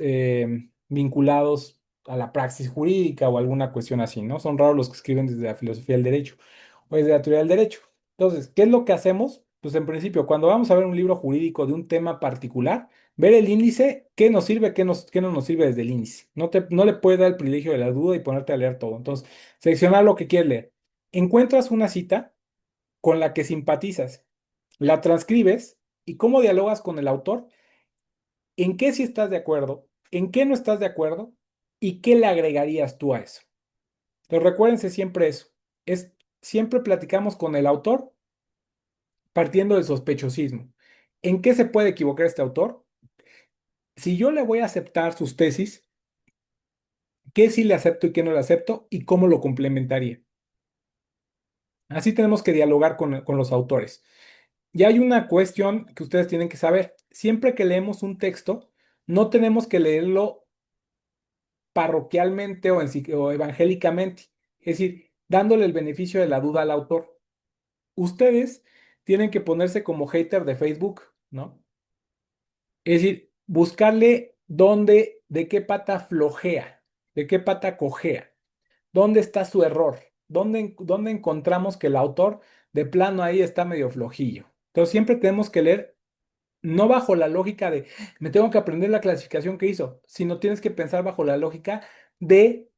vinculados a la praxis jurídica o alguna cuestión así, ¿no? Son raros los que escriben desde la filosofía del derecho o desde la teoría del derecho. Entonces, ¿qué es lo que hacemos? Pues en principio, cuando vamos a ver un libro jurídico de un tema particular, ver el índice, qué nos sirve, qué no nos sirve desde el índice. No le puedes dar el privilegio de la duda y ponerte a leer todo. Entonces, seleccionar lo que quieres leer. Encuentras una cita con la que simpatizas, la transcribes y cómo dialogas con el autor, en qué sí estás de acuerdo, en qué no estás de acuerdo y qué le agregarías tú a eso. Entonces recuérdense siempre eso. Siempre platicamos con el autor partiendo del sospechosismo. ¿En qué se puede equivocar este autor? Si yo le voy a aceptar sus tesis, ¿qué sí le acepto y qué no le acepto y cómo lo complementaría? Así tenemos que dialogar con los autores. Y hay una cuestión que ustedes tienen que saber. Siempre que leemos un texto, no tenemos que leerlo parroquialmente o evangélicamente, es decir, dándole el beneficio de la duda al autor. Ustedes tienen que ponerse como hater de Facebook, ¿no? Es decir, buscarle de qué pata flojea, de qué pata cojea, dónde está su error, dónde encontramos que el autor de plano ahí está medio flojillo. Entonces siempre tenemos que leer no bajo la lógica de me tengo que aprender la clasificación que hizo, sino tienes que pensar bajo la lógica de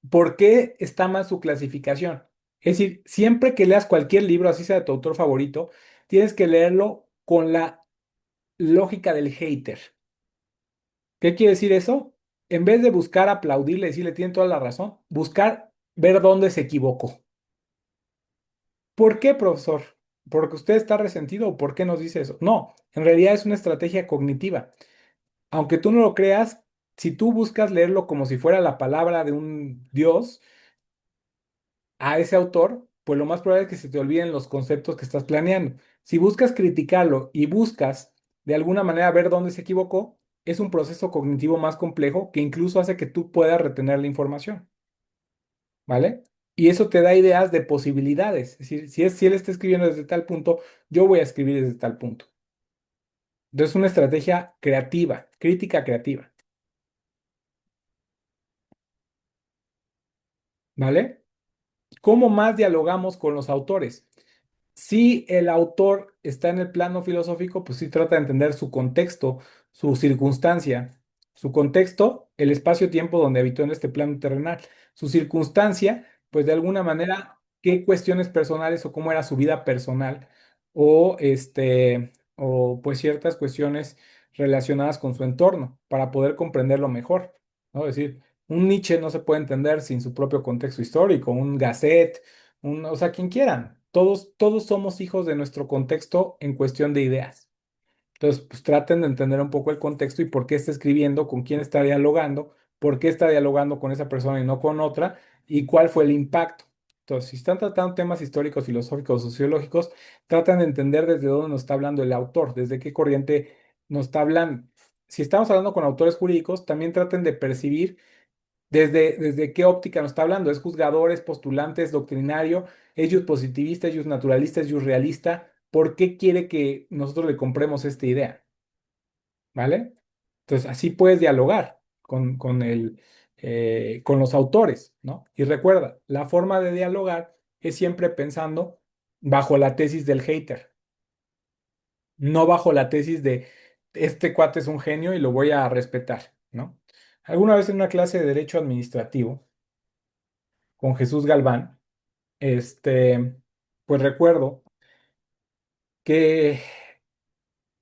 por qué está mal su clasificación. Es decir, siempre que leas cualquier libro, así sea de tu autor favorito, tienes que leerlo con la lógica del hater. ¿Qué quiere decir eso? En vez de buscar aplaudirle y decirle tiene toda la razón, buscar ver dónde se equivocó. ¿Por qué, profesor? ¿Porque usted está resentido o por qué nos dice eso? No, en realidad es una estrategia cognitiva. Aunque tú no lo creas, si tú buscas leerlo como si fuera la palabra de un dios, a ese autor, pues lo más probable es que se te olviden los conceptos que estás planeando. Si buscas criticarlo y buscas de alguna manera ver dónde se equivocó, es un proceso cognitivo más complejo que incluso hace que tú puedas retener la información, ¿vale? Y eso te da ideas de posibilidades. Es decir, si él está escribiendo desde tal punto, yo voy a escribir desde tal punto. Entonces, es una estrategia creativa, crítica creativa, ¿vale? ¿Cómo más dialogamos con los autores? Si el autor está en el plano filosófico, pues sí trata de entender su contexto, su circunstancia, su contexto, el espacio-tiempo donde habitó en este plano terrenal, su circunstancia, pues de alguna manera, qué cuestiones personales o cómo era su vida personal, o pues ciertas cuestiones relacionadas con su entorno, para poder comprenderlo mejor, ¿no? Es decir, un Nietzsche no se puede entender sin su propio contexto histórico, un Gasset, o sea, quien quieran. Todos somos hijos de nuestro contexto en cuestión de ideas. Entonces, pues traten de entender un poco el contexto y por qué está escribiendo, con quién está dialogando, por qué está dialogando con esa persona y no con otra, y cuál fue el impacto. Entonces, si están tratando temas históricos, filosóficos, sociológicos, tratan de entender desde dónde nos está hablando el autor, desde qué corriente nos está hablando. si estamos hablando con autores jurídicos, también traten de percibir desde qué óptica nos está hablando. ¿Es juzgador, es postulante, es doctrinario, es jus positivista, es jus naturalista, es jus realista? ¿Por qué quiere que nosotros le compremos esta idea? ¿Vale? Entonces, así puedes dialogar con los autores, ¿no? Y recuerda, la forma de dialogar es siempre pensando bajo la tesis del hater, no bajo la tesis de este cuate es un genio y lo voy a respetar, ¿no? Alguna vez en una clase de derecho administrativo con Jesús Galván, este, pues recuerdo que,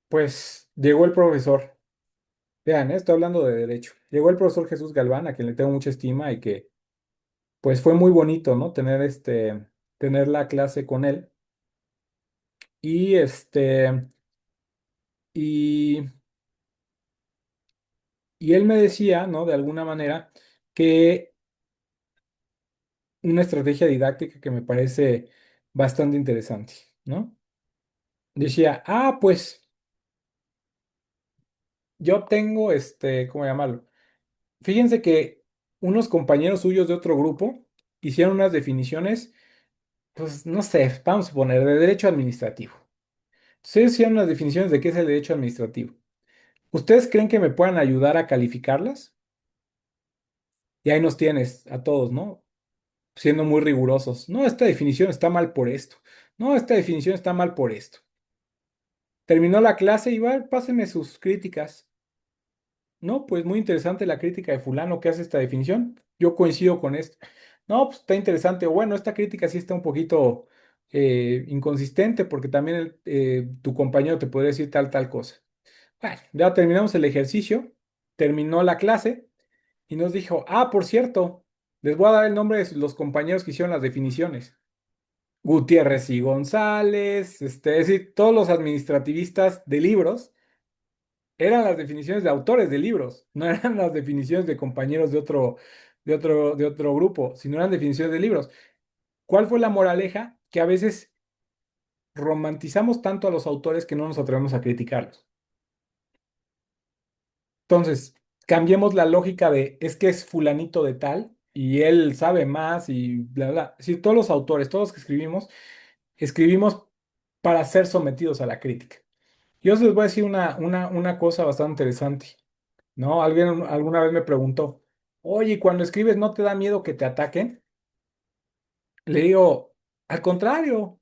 pues, llegó el profesor. Vean, estoy hablando de derecho. Llegó el profesor Jesús Galván, a quien le tengo mucha estima y que, pues, fue muy bonito, ¿no? Tener la clase con él. Y y, y él me decía, ¿no? De alguna manera, que una estrategia didáctica que me parece bastante interesante, ¿no? Decía, pues, yo tengo, ¿cómo llamarlo? Fíjense que unos compañeros suyos de otro grupo hicieron unas definiciones, pues no sé, vamos a poner de derecho administrativo. Ustedes hicieron unas definiciones de qué es el derecho administrativo. ¿Ustedes creen que me puedan ayudar a calificarlas? Y ahí nos tienes a todos, ¿no? Siendo muy rigurosos. No, esta definición está mal por esto. No, esta definición está mal por esto. Terminó la clase y va, pásenme sus críticas. No, pues muy interesante la crítica de fulano que hace esta definición. Yo coincido con esto. No, pues está interesante. O bueno, esta crítica sí está un poquito inconsistente porque también tu compañero te podría decir tal cosa. Bueno, ya terminamos el ejercicio, terminó la clase y nos dijo, por cierto, les voy a dar el nombre de los compañeros que hicieron las definiciones. Gutiérrez y González, es decir, todos los administrativistas de libros eran las definiciones de autores de libros, no eran las definiciones de compañeros de otro grupo, sino eran definiciones de libros. ¿Cuál fue la moraleja? Que a veces romantizamos tanto a los autores que no nos atrevemos a criticarlos. Entonces, cambiemos la lógica de es que es fulanito de tal y él sabe más y bla, bla. Es decir, todos los autores, todos los que escribimos para ser sometidos a la crítica. Yo les voy a decir una cosa bastante interesante. ¿No? Alguien alguna vez me preguntó, oye, cuando escribes no te da miedo que te ataquen? Le digo, al contrario,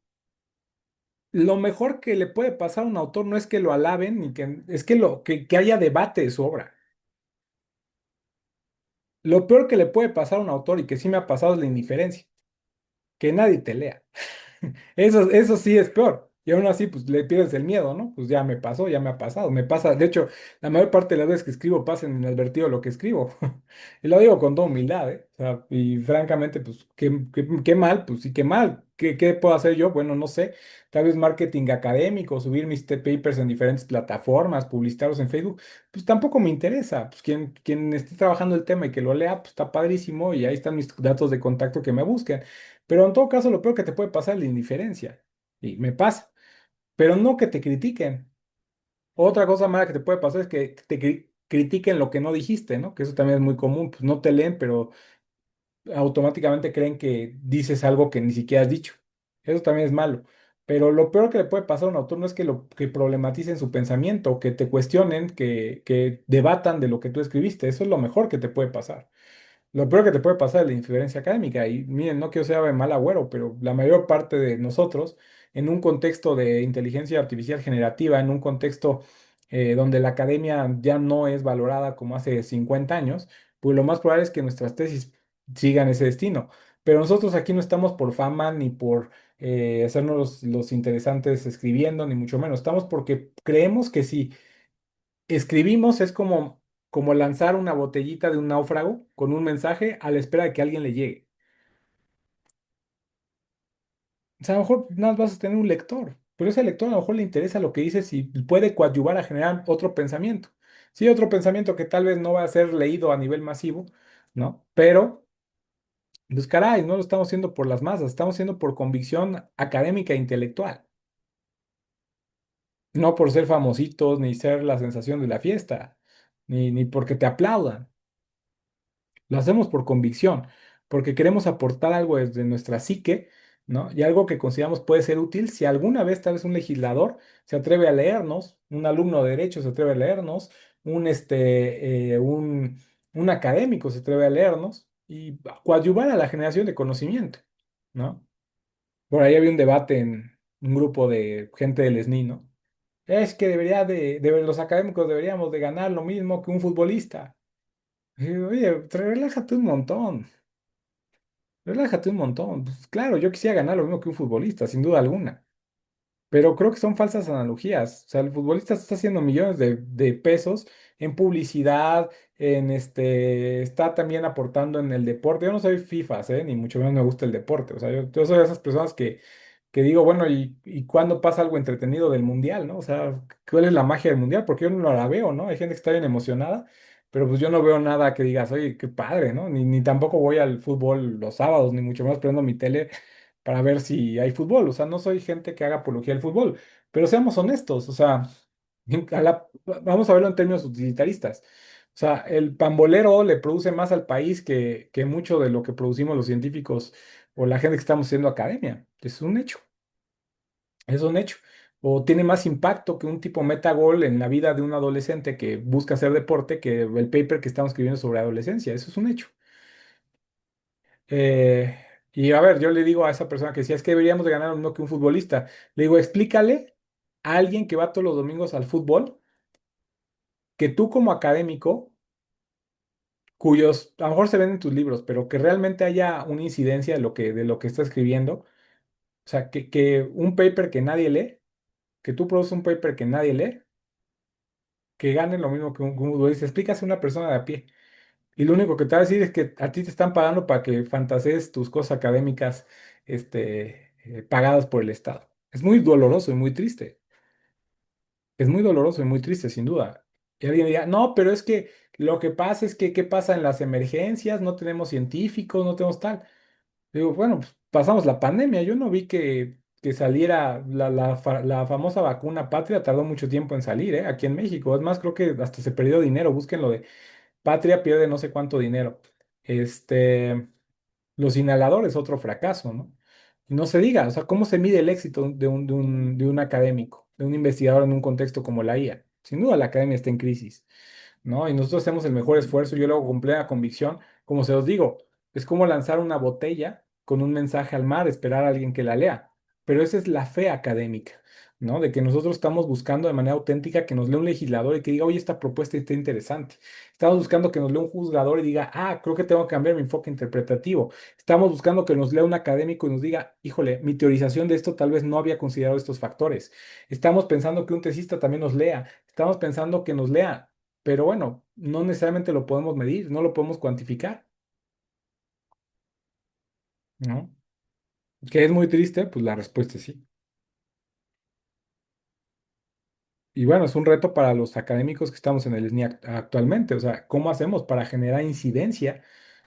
lo mejor que le puede pasar a un autor no es que lo alaben, ni es que haya debate de su obra. Lo peor que le puede pasar a un autor, y que sí me ha pasado, es la indiferencia, que nadie te lea. Eso sí es peor. Y aún así, pues le pierdes el miedo, ¿no? Pues ya me pasó, ya me ha pasado. Me pasa, de hecho, la mayor parte de las veces que escribo pasa en inadvertido lo que escribo. Y lo digo con toda humildad, ¿eh? O sea, y francamente, pues, qué mal, pues sí, qué mal. ¿Qué puedo hacer yo? Bueno, no sé. Tal vez marketing académico, subir mis papers en diferentes plataformas, publicitarlos en Facebook. Pues tampoco me interesa. Pues quien esté trabajando el tema y que lo lea, pues está padrísimo y ahí están mis datos de contacto que me busquen. Pero en todo caso, lo peor que te puede pasar es la indiferencia. Y me pasa. Pero no que te critiquen. Otra cosa mala que te puede pasar es que te critiquen lo que no dijiste, ¿no? Que eso también es muy común. Pues no te leen, pero automáticamente creen que dices algo que ni siquiera has dicho. Eso también es malo. Pero lo peor que le puede pasar a un autor no es que problematicen su pensamiento, que te cuestionen, que debatan de lo que tú escribiste. Eso es lo mejor que te puede pasar. Lo peor que te puede pasar es la inferencia académica. Y miren, no quiero ser de mal agüero, pero la mayor parte de nosotros, en un contexto de inteligencia artificial generativa, en un contexto donde la academia ya no es valorada como hace 50 años, pues lo más probable es que nuestras tesis sigan ese destino. Pero nosotros aquí no estamos por fama ni por hacernos los interesantes escribiendo, ni mucho menos. Estamos porque creemos que si escribimos es como lanzar una botellita de un náufrago con un mensaje a la espera de que alguien le llegue. O sea, a lo mejor nada más vas a tener un lector, pero ese lector a lo mejor le interesa lo que dices y puede coadyuvar a generar otro pensamiento. Sí, otro pensamiento que tal vez no va a ser leído a nivel masivo, ¿no? Pero, pues caray, no lo estamos haciendo por las masas, estamos haciendo por convicción académica e intelectual, no por ser famositos ni ser la sensación de la fiesta. ni porque te aplaudan. Lo hacemos por convicción, porque queremos aportar algo desde nuestra psique, ¿no? Y algo que consideramos puede ser útil si alguna vez tal vez un legislador se atreve a leernos, un alumno de derecho se atreve a leernos, un académico se atreve a leernos y coadyuvar a la generación de conocimiento, ¿no? Por ahí había un debate en un grupo de gente del SNI, ¿no? Es que los académicos deberíamos de ganar lo mismo que un futbolista. Y digo, oye, relájate un montón. Relájate un montón. Pues, claro, yo quisiera ganar lo mismo que un futbolista, sin duda alguna. Pero creo que son falsas analogías. O sea, el futbolista está haciendo millones de pesos en publicidad, está también aportando en el deporte. Yo no soy FIFAs, ni mucho menos me gusta el deporte. O sea, yo soy de esas personas que digo, bueno, ¿y cuándo pasa algo entretenido del mundial, ¿no? O sea, ¿cuál es la magia del mundial? Porque yo no la veo, ¿no? Hay gente que está bien emocionada, pero pues yo no veo nada que digas, oye, qué padre, ¿no? Ni tampoco voy al fútbol los sábados, ni mucho menos prendo mi tele para ver si hay fútbol. O sea, no soy gente que haga apología del fútbol, pero seamos honestos, o sea, vamos a verlo en términos utilitaristas. O sea, el pambolero le produce más al país que mucho de lo que producimos los científicos o la gente que estamos haciendo academia. Es un hecho, es un hecho. O tiene más impacto que un tipo meta gol en la vida de un adolescente que busca hacer deporte que el paper que estamos escribiendo sobre adolescencia. Eso es un hecho. Eh, y a ver, yo le digo a esa persona que decía, es que deberíamos de ganar lo mismo que un futbolista. Le digo, explícale a alguien que va todos los domingos al fútbol que tú como académico, cuyos a lo mejor se ven en tus libros, pero que realmente haya una incidencia de lo que está escribiendo, o sea, que un paper que nadie lee, que tú produces un paper que nadie lee, que gane lo mismo que un futbolista. Explícase a una persona de a pie. Y lo único que te va a decir es que a ti te están pagando para que fantasees tus cosas académicas, pagadas por el Estado. Es muy doloroso y muy triste. Es muy doloroso y muy triste, sin duda. Y alguien diría, no, pero es que lo que pasa es que, ¿qué pasa en las emergencias? No tenemos científicos, no tenemos tal. Digo, bueno, pues pasamos la pandemia. Yo no vi que saliera la famosa vacuna Patria, tardó mucho tiempo en salir, ¿eh? Aquí en México. Es más, creo que hasta se perdió dinero. Búsquenlo de Patria pierde no sé cuánto dinero. Este, los inhaladores, otro fracaso, ¿no? Y no se diga, o sea, ¿cómo se mide el éxito de un académico, de un investigador en un contexto como la IA? Sin duda la academia está en crisis, ¿no? Y nosotros hacemos el mejor esfuerzo, yo lo hago con plena convicción, como se los digo, es como lanzar una botella con un mensaje al mar, esperar a alguien que la lea, pero esa es la fe académica, ¿no? De que nosotros estamos buscando de manera auténtica que nos lea un legislador y que diga, oye, esta propuesta está interesante. Estamos buscando que nos lea un juzgador y diga, creo que tengo que cambiar mi enfoque interpretativo. Estamos buscando que nos lea un académico y nos diga, híjole, mi teorización de esto tal vez no había considerado estos factores. Estamos pensando que un tesista también nos lea. Estamos pensando que nos lea. Pero bueno, no necesariamente lo podemos medir, no lo podemos cuantificar, ¿no? Que es muy triste, pues la respuesta es sí. Y bueno, es un reto para los académicos que estamos en el SNI actualmente. O sea, ¿cómo hacemos para generar incidencia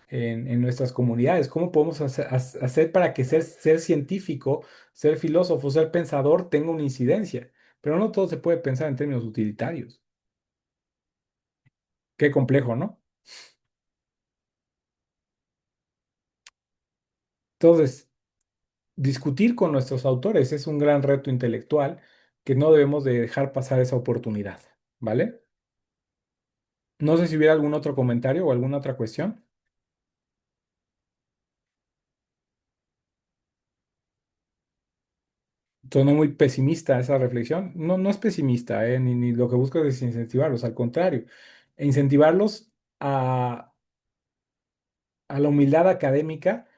en nuestras comunidades? ¿Cómo podemos hacer para que ser científico, ser filósofo, ser pensador tenga una incidencia? Pero no todo se puede pensar en términos utilitarios. Qué complejo, ¿no? Entonces, discutir con nuestros autores es un gran reto intelectual que no debemos de dejar pasar esa oportunidad, ¿vale? No sé si hubiera algún otro comentario o alguna otra cuestión. Sonó muy pesimista esa reflexión. No, no es pesimista, ni lo que busco es incentivarlos, al contrario, incentivarlos a la humildad académica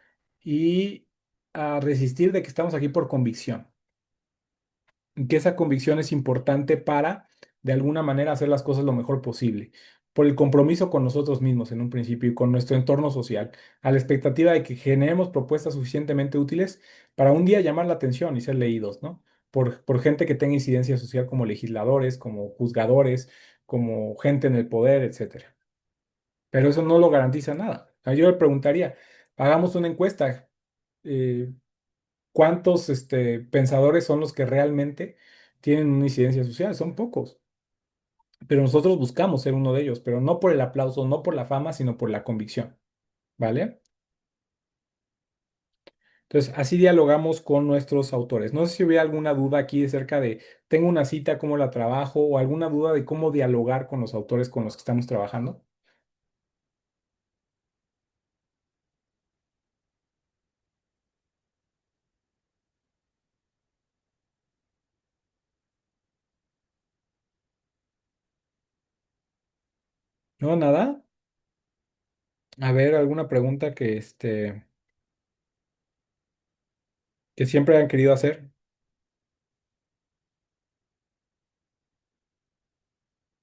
y a resistir de que estamos aquí por convicción. Que esa convicción es importante para, de alguna manera, hacer las cosas lo mejor posible, por el compromiso con nosotros mismos en un principio y con nuestro entorno social, a la expectativa de que generemos propuestas suficientemente útiles para un día llamar la atención y ser leídos, ¿no? Por gente que tenga incidencia social como legisladores, como juzgadores, como gente en el poder, etcétera. Pero eso no lo garantiza nada. Yo le preguntaría, hagamos una encuesta. eh, ¿Cuántos pensadores son los que realmente tienen una incidencia social? Son pocos. pero nosotros buscamos ser uno de ellos, pero no por el aplauso, no por la fama, sino por la convicción, ¿vale? Entonces, así dialogamos con nuestros autores. No sé si hubiera alguna duda aquí acerca de, tengo una cita, cómo la trabajo, o alguna duda de cómo dialogar con los autores con los que estamos trabajando. No, nada. A ver, alguna pregunta que siempre han querido hacer,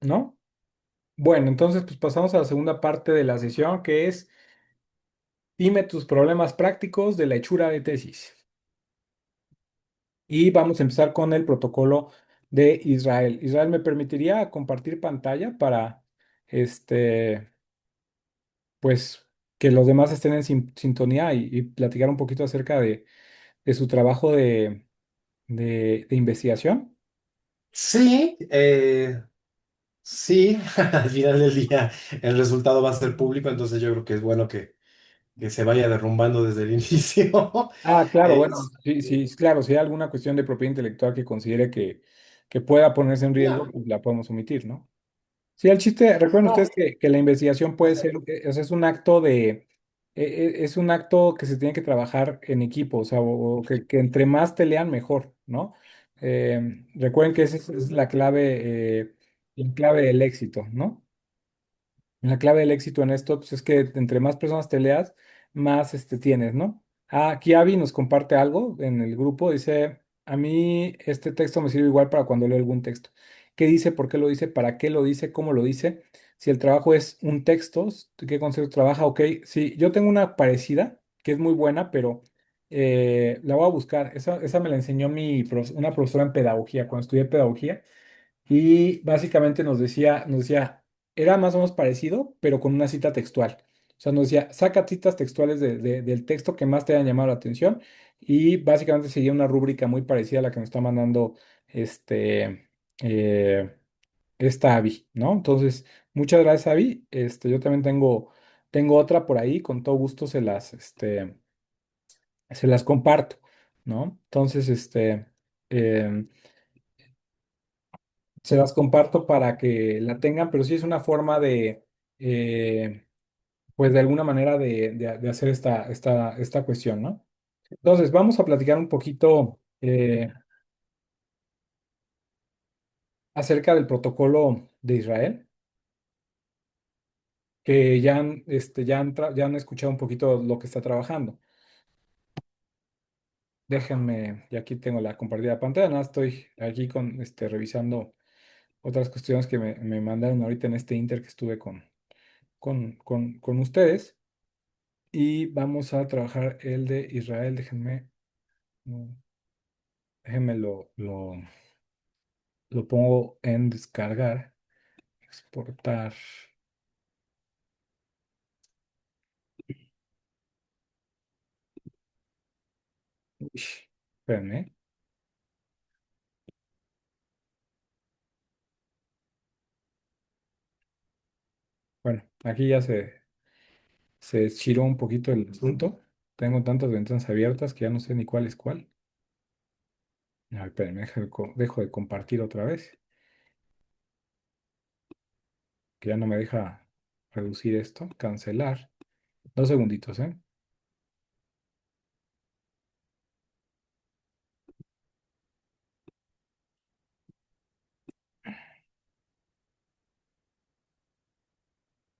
¿no? Bueno, entonces pues pasamos a la segunda parte de la sesión, que es dime tus problemas prácticos de la hechura de tesis. Y vamos a empezar con el protocolo de Israel. Israel, ¿me permitiría compartir pantalla para, este, pues, que los demás estén en sintonía y platicar un poquito acerca de su trabajo de investigación? Sí, sí, al final del día el resultado va a ser público, entonces yo creo que es bueno que se vaya derrumbando desde el inicio. Ah, claro, bueno, Es- sí, sí, claro, si hay alguna cuestión de propiedad intelectual que considere que pueda ponerse en riesgo, no, pues la podemos omitir, ¿no? Sí, el chiste, recuerden ustedes no, que la investigación o puede sea, ser, o sea, es un acto es un acto que se tiene que trabajar en equipo, o sea, o que entre más te lean, mejor, ¿no? Recuerden que esa es la clave del éxito, ¿no? La clave del éxito en esto pues, es que entre más personas te leas, más tienes, ¿no? Ah, aquí Avi nos comparte algo en el grupo. Dice, a mí este texto me sirve igual para cuando leo algún texto. ¿Qué dice? ¿Por qué lo dice? ¿Para qué lo dice? ¿Cómo lo dice? Si el trabajo es un texto, ¿qué concepto trabaja? Ok, sí, yo tengo una parecida que es muy buena, pero la voy a buscar. Esa me la enseñó una profesora en pedagogía, cuando estudié pedagogía. Y básicamente nos decía, era más o menos parecido, pero con una cita textual. O sea, nos decía, saca citas textuales del texto que más te hayan llamado la atención. Y básicamente seguía una rúbrica muy parecida a la que nos está mandando este, eh, esta Abby, ¿no? Entonces, muchas gracias, Abby. Yo también tengo otra por ahí, con todo gusto se las comparto, ¿no? Entonces, em, se las comparto para que la tengan, pero sí es una forma eh, pues de alguna manera de hacer esta cuestión, ¿no? Entonces, vamos a platicar un poquito acerca del protocolo de Israel, que ya han escuchado un poquito lo que está trabajando. Déjenme, y aquí tengo la compartida de pantalla, nada, estoy aquí revisando otras cuestiones que me mandaron ahorita en este inter que estuve con ustedes. Y vamos a trabajar el de Israel. No, déjenme lo pongo en descargar, exportar. Uy, espérenme. Bueno, aquí ya se estiró un poquito el asunto. Tengo tantas ventanas abiertas que ya no sé ni cuál es cuál. A ver, espérenme, dejo de compartir otra vez, que ya no me deja reducir esto. Cancelar. 2 segunditos, ¿eh?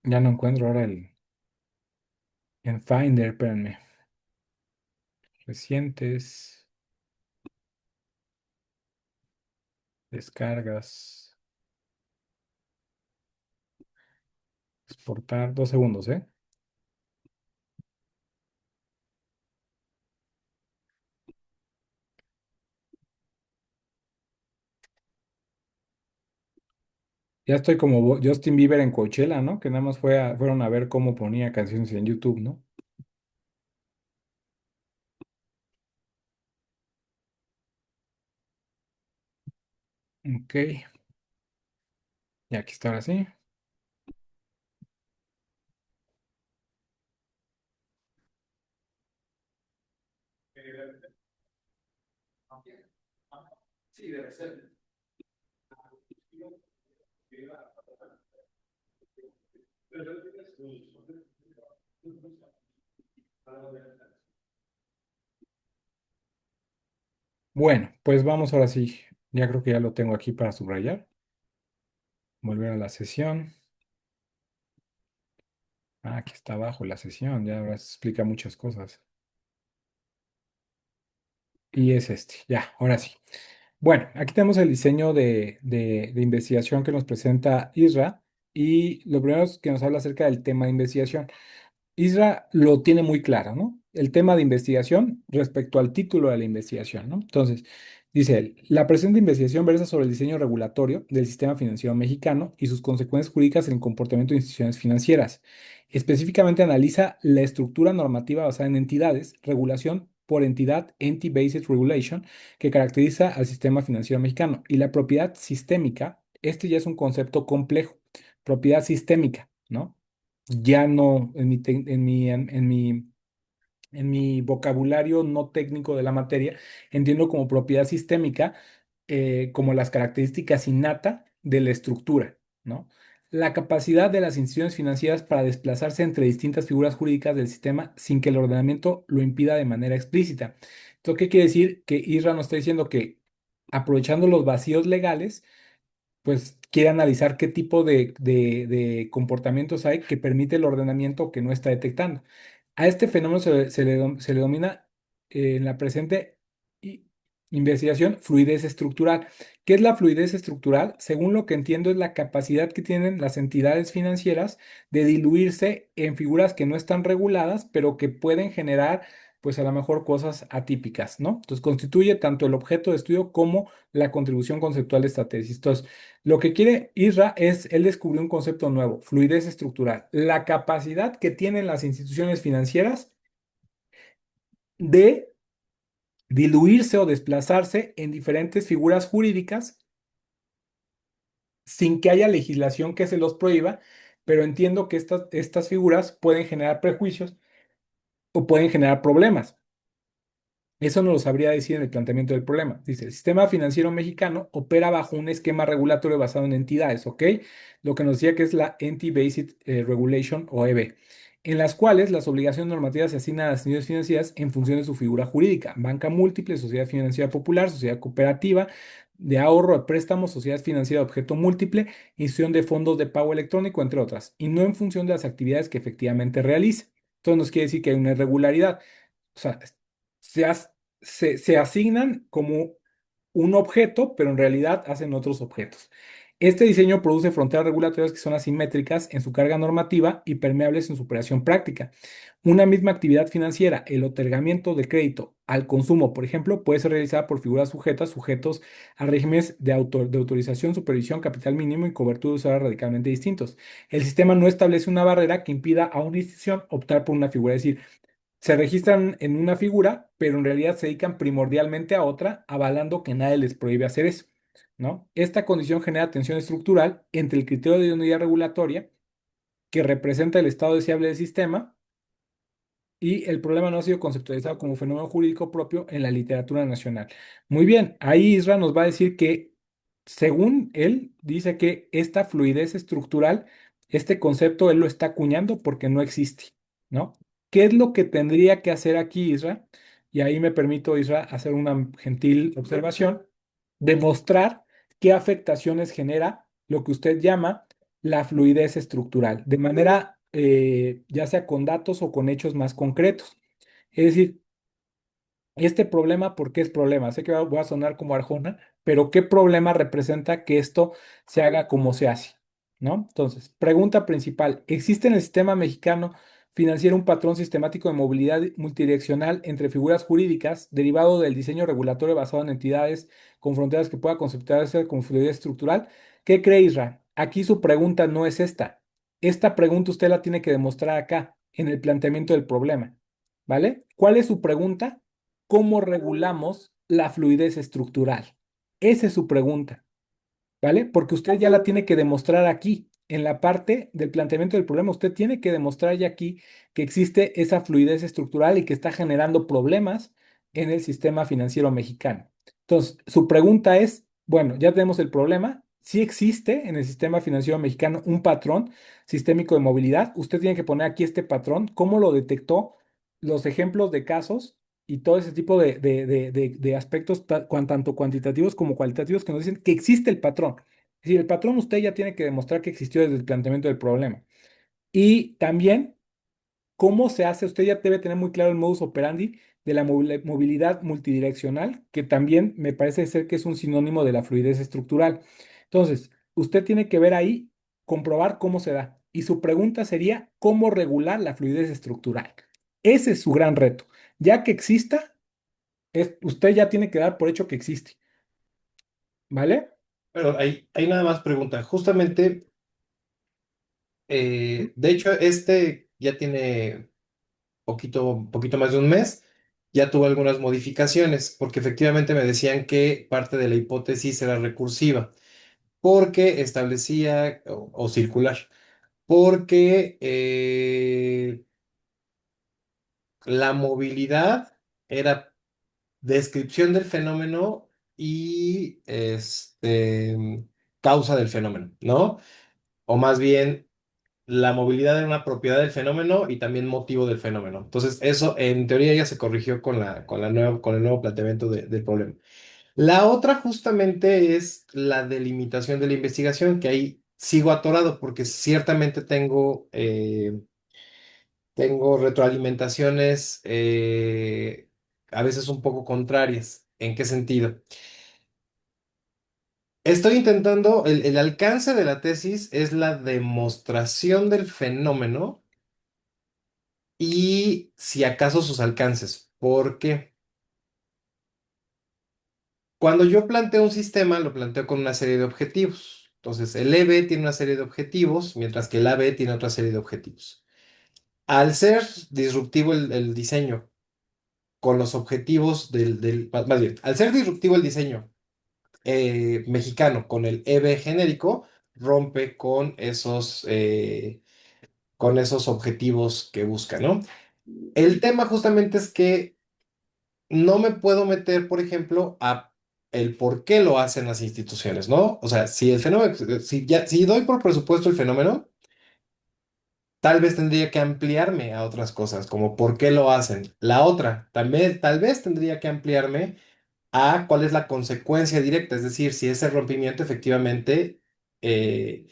Ya no encuentro ahora en Finder, espérenme. Recientes, descargas. Exportar, 2 segundos, ¿eh? Ya estoy como Justin Bieber en Coachella, ¿no? Que nada más fueron a ver cómo ponía canciones en YouTube, ¿no? Ok. Y aquí está ahora sí. Sí, debe ser. Bueno, pues vamos ahora sí. Ya creo que ya lo tengo aquí para subrayar. Volver a la sesión. Ah, aquí está abajo la sesión. Ya ahora se explica muchas cosas. Y es este. Ya, ahora sí. Bueno, aquí tenemos el diseño de investigación que nos presenta Isra. Y lo primero es que nos habla acerca del tema de investigación. Isra lo tiene muy claro, ¿no? El tema de investigación respecto al título de la investigación, ¿no? Entonces, dice él, la presente investigación versa sobre el diseño regulatorio del sistema financiero mexicano y sus consecuencias jurídicas en el comportamiento de instituciones financieras. Específicamente analiza la estructura normativa basada en entidades, regulación por entidad, Entity-Based Regulation, que caracteriza al sistema financiero mexicano. Y la propiedad sistémica, este ya es un concepto complejo, propiedad sistémica, ¿no? Ya no, en mi vocabulario no técnico de la materia, entiendo como propiedad sistémica como las características innata de la estructura, ¿no? La capacidad de las instituciones financieras para desplazarse entre distintas figuras jurídicas del sistema sin que el ordenamiento lo impida de manera explícita. ¿Esto qué quiere decir? Que Isra nos está diciendo que aprovechando los vacíos legales, pues quiere analizar qué tipo de comportamientos hay que permite el ordenamiento que no está detectando. A este fenómeno se le denomina en la presente i- investigación fluidez estructural. ¿Qué es la fluidez estructural? Según lo que entiendo, es la capacidad que tienen las entidades financieras de diluirse en figuras que no están reguladas, pero que pueden generar, pues a lo mejor cosas atípicas, ¿no? Entonces constituye tanto el objeto de estudio como la contribución conceptual de esta tesis. Entonces, lo que quiere Isra es, él descubrió un concepto nuevo, fluidez estructural, la capacidad que tienen las instituciones financieras de diluirse o desplazarse en diferentes figuras jurídicas sin que haya legislación que se los prohíba, pero entiendo que estas figuras pueden generar prejuicios o pueden generar problemas. Eso no lo sabría decir en el planteamiento del problema. Dice, el sistema financiero mexicano opera bajo un esquema regulatorio basado en entidades, ¿ok? Lo que nos decía que es la Entity-Based Regulation o EB, en las cuales las obligaciones normativas se asignan a las entidades financieras en función de su figura jurídica. Banca múltiple, sociedad financiera popular, sociedad cooperativa, de ahorro, de préstamos, sociedad financiera de objeto múltiple, institución de fondos de pago electrónico, entre otras, y no en función de las actividades que efectivamente realice. Entonces nos quiere decir que hay una irregularidad. O sea, se, as- se asignan como un objeto, pero en realidad hacen otros objetos. Este diseño produce fronteras regulatorias que son asimétricas en su carga normativa y permeables en su operación práctica. Una misma actividad financiera, el otorgamiento de crédito al consumo, por ejemplo, puede ser realizada por figuras sujetos a regímenes de autorización, supervisión, capital mínimo y cobertura usuaria radicalmente distintos. El sistema no establece una barrera que impida a una institución optar por una figura, es decir, se registran en una figura, pero en realidad se dedican primordialmente a otra, avalando que nadie les prohíbe hacer eso, ¿no? Esta condición genera tensión estructural entre el criterio de unidad regulatoria, que representa el estado deseable del sistema, y el problema no ha sido conceptualizado como fenómeno jurídico propio en la literatura nacional. Muy bien, ahí Isra nos va a decir que, según él, dice que esta fluidez estructural, este concepto, él lo está acuñando porque no existe, ¿no? ¿Qué es lo que tendría que hacer aquí Isra? Y ahí me permito, Isra, hacer una gentil observación, demostrar qué afectaciones genera lo que usted llama la fluidez estructural, de manera ya sea con datos o con hechos más concretos. Es decir, este problema, ¿por qué es problema? Sé que voy a sonar como Arjona, pero ¿qué problema representa que esto se haga como se hace? ¿No? Entonces, pregunta principal, ¿existe en el sistema mexicano financiero un patrón sistemático de movilidad multidireccional entre figuras jurídicas derivado del diseño regulatorio basado en entidades con fronteras que pueda conceptuarse como fluidez estructural? ¿Qué cree Isra? Aquí su pregunta no es esta. Esta pregunta usted la tiene que demostrar acá, en el planteamiento del problema. ¿Vale? ¿Cuál es su pregunta? ¿Cómo regulamos la fluidez estructural? Esa es su pregunta. ¿vale? Porque usted ya la tiene que demostrar aquí. En la parte del planteamiento del problema, usted tiene que demostrar ya aquí que existe esa fluidez estructural y que está generando problemas en el sistema financiero mexicano. Entonces, su pregunta es, bueno, ya tenemos el problema. Si existe en el sistema financiero mexicano un patrón sistémico de movilidad, usted tiene que poner aquí este patrón, cómo lo detectó, los ejemplos de casos y todo ese tipo de aspectos tanto cuantitativos como cualitativos que nos dicen que existe el patrón. Es decir, el patrón usted ya tiene que demostrar que existió desde el planteamiento del problema. Y también cómo se hace, usted ya debe tener muy claro el modus operandi de la movilidad multidireccional, que también me parece ser que es un sinónimo de la fluidez estructural. Entonces, usted tiene que ver ahí, comprobar cómo se da. Y su pregunta sería, ¿cómo regular la fluidez estructural? Ese es su gran reto. Ya que exista, usted ya tiene que dar por hecho que existe, ¿vale? Pero ahí nada más pregunta. Justamente, de hecho, este ya tiene poquito más de un mes, ya tuvo algunas modificaciones, porque efectivamente me decían que parte de la hipótesis era recursiva, porque establecía, o circular, porque la movilidad era descripción del fenómeno y causa del fenómeno, ¿no? O más bien, la movilidad era una propiedad del fenómeno y también motivo del fenómeno. Entonces, eso en teoría ya se corrigió con el nuevo planteamiento del problema. La otra justamente es la delimitación de la investigación, que ahí sigo atorado porque ciertamente tengo retroalimentaciones a veces un poco contrarias. ¿En qué sentido? Estoy intentando, el alcance de la tesis es la demostración del fenómeno y si acaso sus alcances. Porque cuando yo planteo un sistema, lo planteo con una serie de objetivos. Entonces, el EB tiene una serie de objetivos, mientras que el AB tiene otra serie de objetivos. Al ser disruptivo el diseño con los objetivos más bien, al ser disruptivo el diseño mexicano con el EB genérico, rompe con esos objetivos que busca, ¿no? El tema justamente es que no me puedo meter, por ejemplo, a el por qué lo hacen las instituciones, ¿no? O sea, si el fenómeno, si doy por presupuesto el fenómeno, tal vez tendría que ampliarme a otras cosas, como por qué lo hacen. La otra, también tal vez tendría que ampliarme a cuál es la consecuencia directa, es decir, si ese rompimiento efectivamente eh,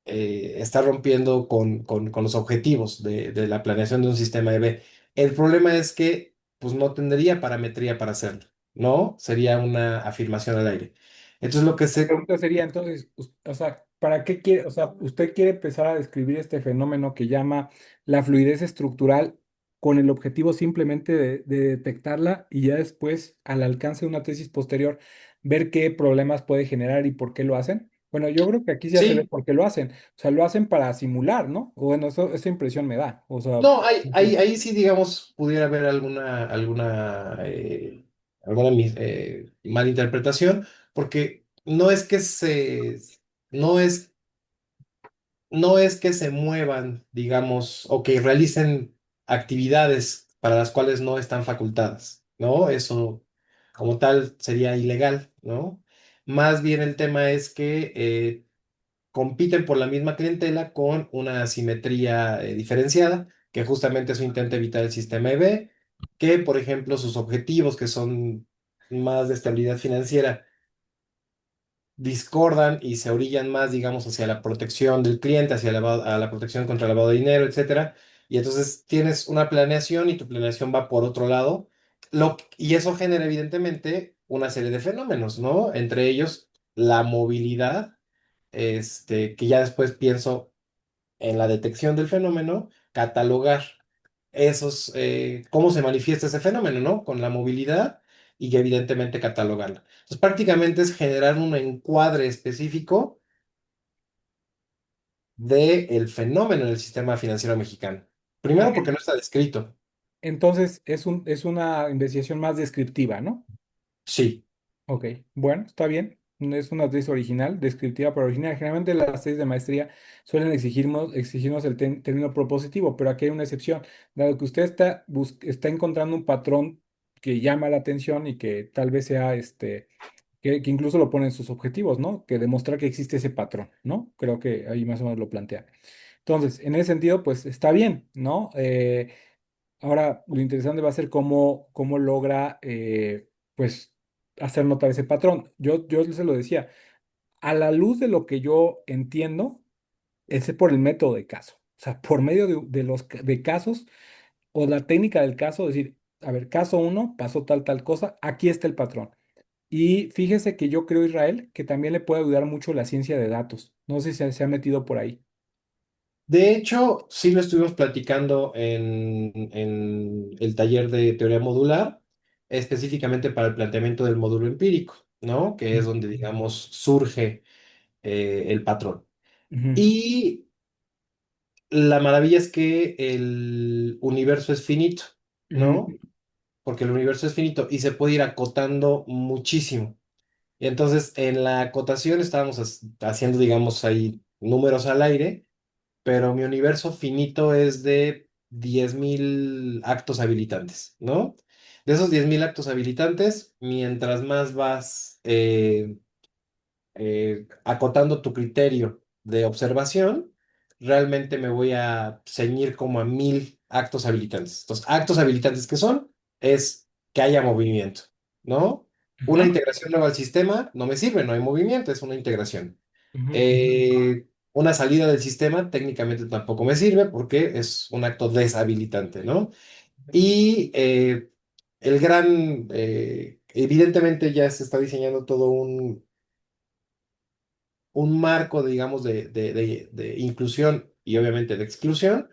está rompiendo con los objetivos de la planeación de un sistema EB. El problema es que pues no tendría parametría para hacerlo, ¿no? Sería una afirmación al aire. Entonces lo que La se... pregunta sería entonces, o sea, ¿para qué quiere, o sea, usted quiere empezar a describir este fenómeno que llama la fluidez estructural con el objetivo simplemente de detectarla y ya después, al alcance de una tesis posterior, ver qué problemas puede generar y por qué lo hacen? Bueno, yo creo que aquí ya se ve Sí, por qué lo hacen. O sea, lo hacen para simular, ¿no? O bueno, esa impresión me da. O sea, no, ahí sí, digamos, pudiera haber alguna malinterpretación, porque no es no es que se muevan, digamos, o que realicen actividades para las cuales no están facultadas, ¿no? Eso como tal sería ilegal, ¿no? Más bien el tema es que compiten por la misma clientela con una asimetría diferenciada, que justamente eso intenta evitar el sistema EB, que por ejemplo sus objetivos, que son más de estabilidad financiera, discordan y se orillan más, digamos, hacia la protección del cliente, a la protección contra el lavado de dinero, etcétera. Y entonces tienes una planeación y tu planeación va por otro lado, y eso genera evidentemente una serie de fenómenos, ¿no? Entre ellos la movilidad, que ya después pienso en la detección del fenómeno, catalogar cómo se manifiesta ese fenómeno, ¿no? Con la movilidad y que evidentemente catalogarla. Entonces, prácticamente es generar un encuadre específico del fenómeno en el sistema financiero mexicano. Primero ok. porque no está descrito. Entonces es una investigación más descriptiva, ¿no? Sí. Ok, bueno, está bien. no es una tesis original, descriptiva pero original. Generalmente las tesis de maestría suelen exigirnos el término propositivo, pero aquí hay una excepción. Dado que usted está encontrando un patrón que llama la atención y que tal vez sea que incluso lo pone en sus objetivos, ¿no? Que demostrar que existe ese patrón, ¿no? Creo que ahí más o menos lo plantea. Entonces, en ese sentido, pues está bien, ¿no? Ahora, lo interesante va a ser cómo logra, pues, hacer notar ese patrón. Yo se lo decía, a la luz de lo que yo entiendo, es por el método de caso. O sea, por medio de casos o la técnica del caso, decir, a ver, caso uno, pasó tal cosa, aquí está el patrón. Y fíjese que yo creo, Israel, que también le puede ayudar mucho la ciencia de datos. No sé si se ha metido por ahí. De hecho, sí lo estuvimos platicando en el taller de teoría modular, específicamente para el planteamiento del módulo empírico, ¿no? Que es donde, digamos, surge el patrón. Ujú, Y la maravilla es que el universo es finito, ujú, ¿no? Porque el universo es finito y se puede ir acotando muchísimo. Y entonces, en la acotación estábamos haciendo, digamos, ahí números al aire, pero mi universo finito es de 10.000 actos habilitantes, ¿no? De esos 10.000 actos habilitantes, mientras más vas acotando tu criterio de observación, realmente me voy a ceñir como a 1.000 actos habilitantes. Entonces, actos habilitantes que son, es que haya movimiento, ¿no? Una ajá, integración nueva al sistema no me sirve, no hay movimiento, es una integración. ujú, Una salida del sistema técnicamente tampoco me sirve porque es un acto deshabilitante, ¿no? Y evidentemente ya se está diseñando todo un marco, digamos, de inclusión y obviamente de exclusión,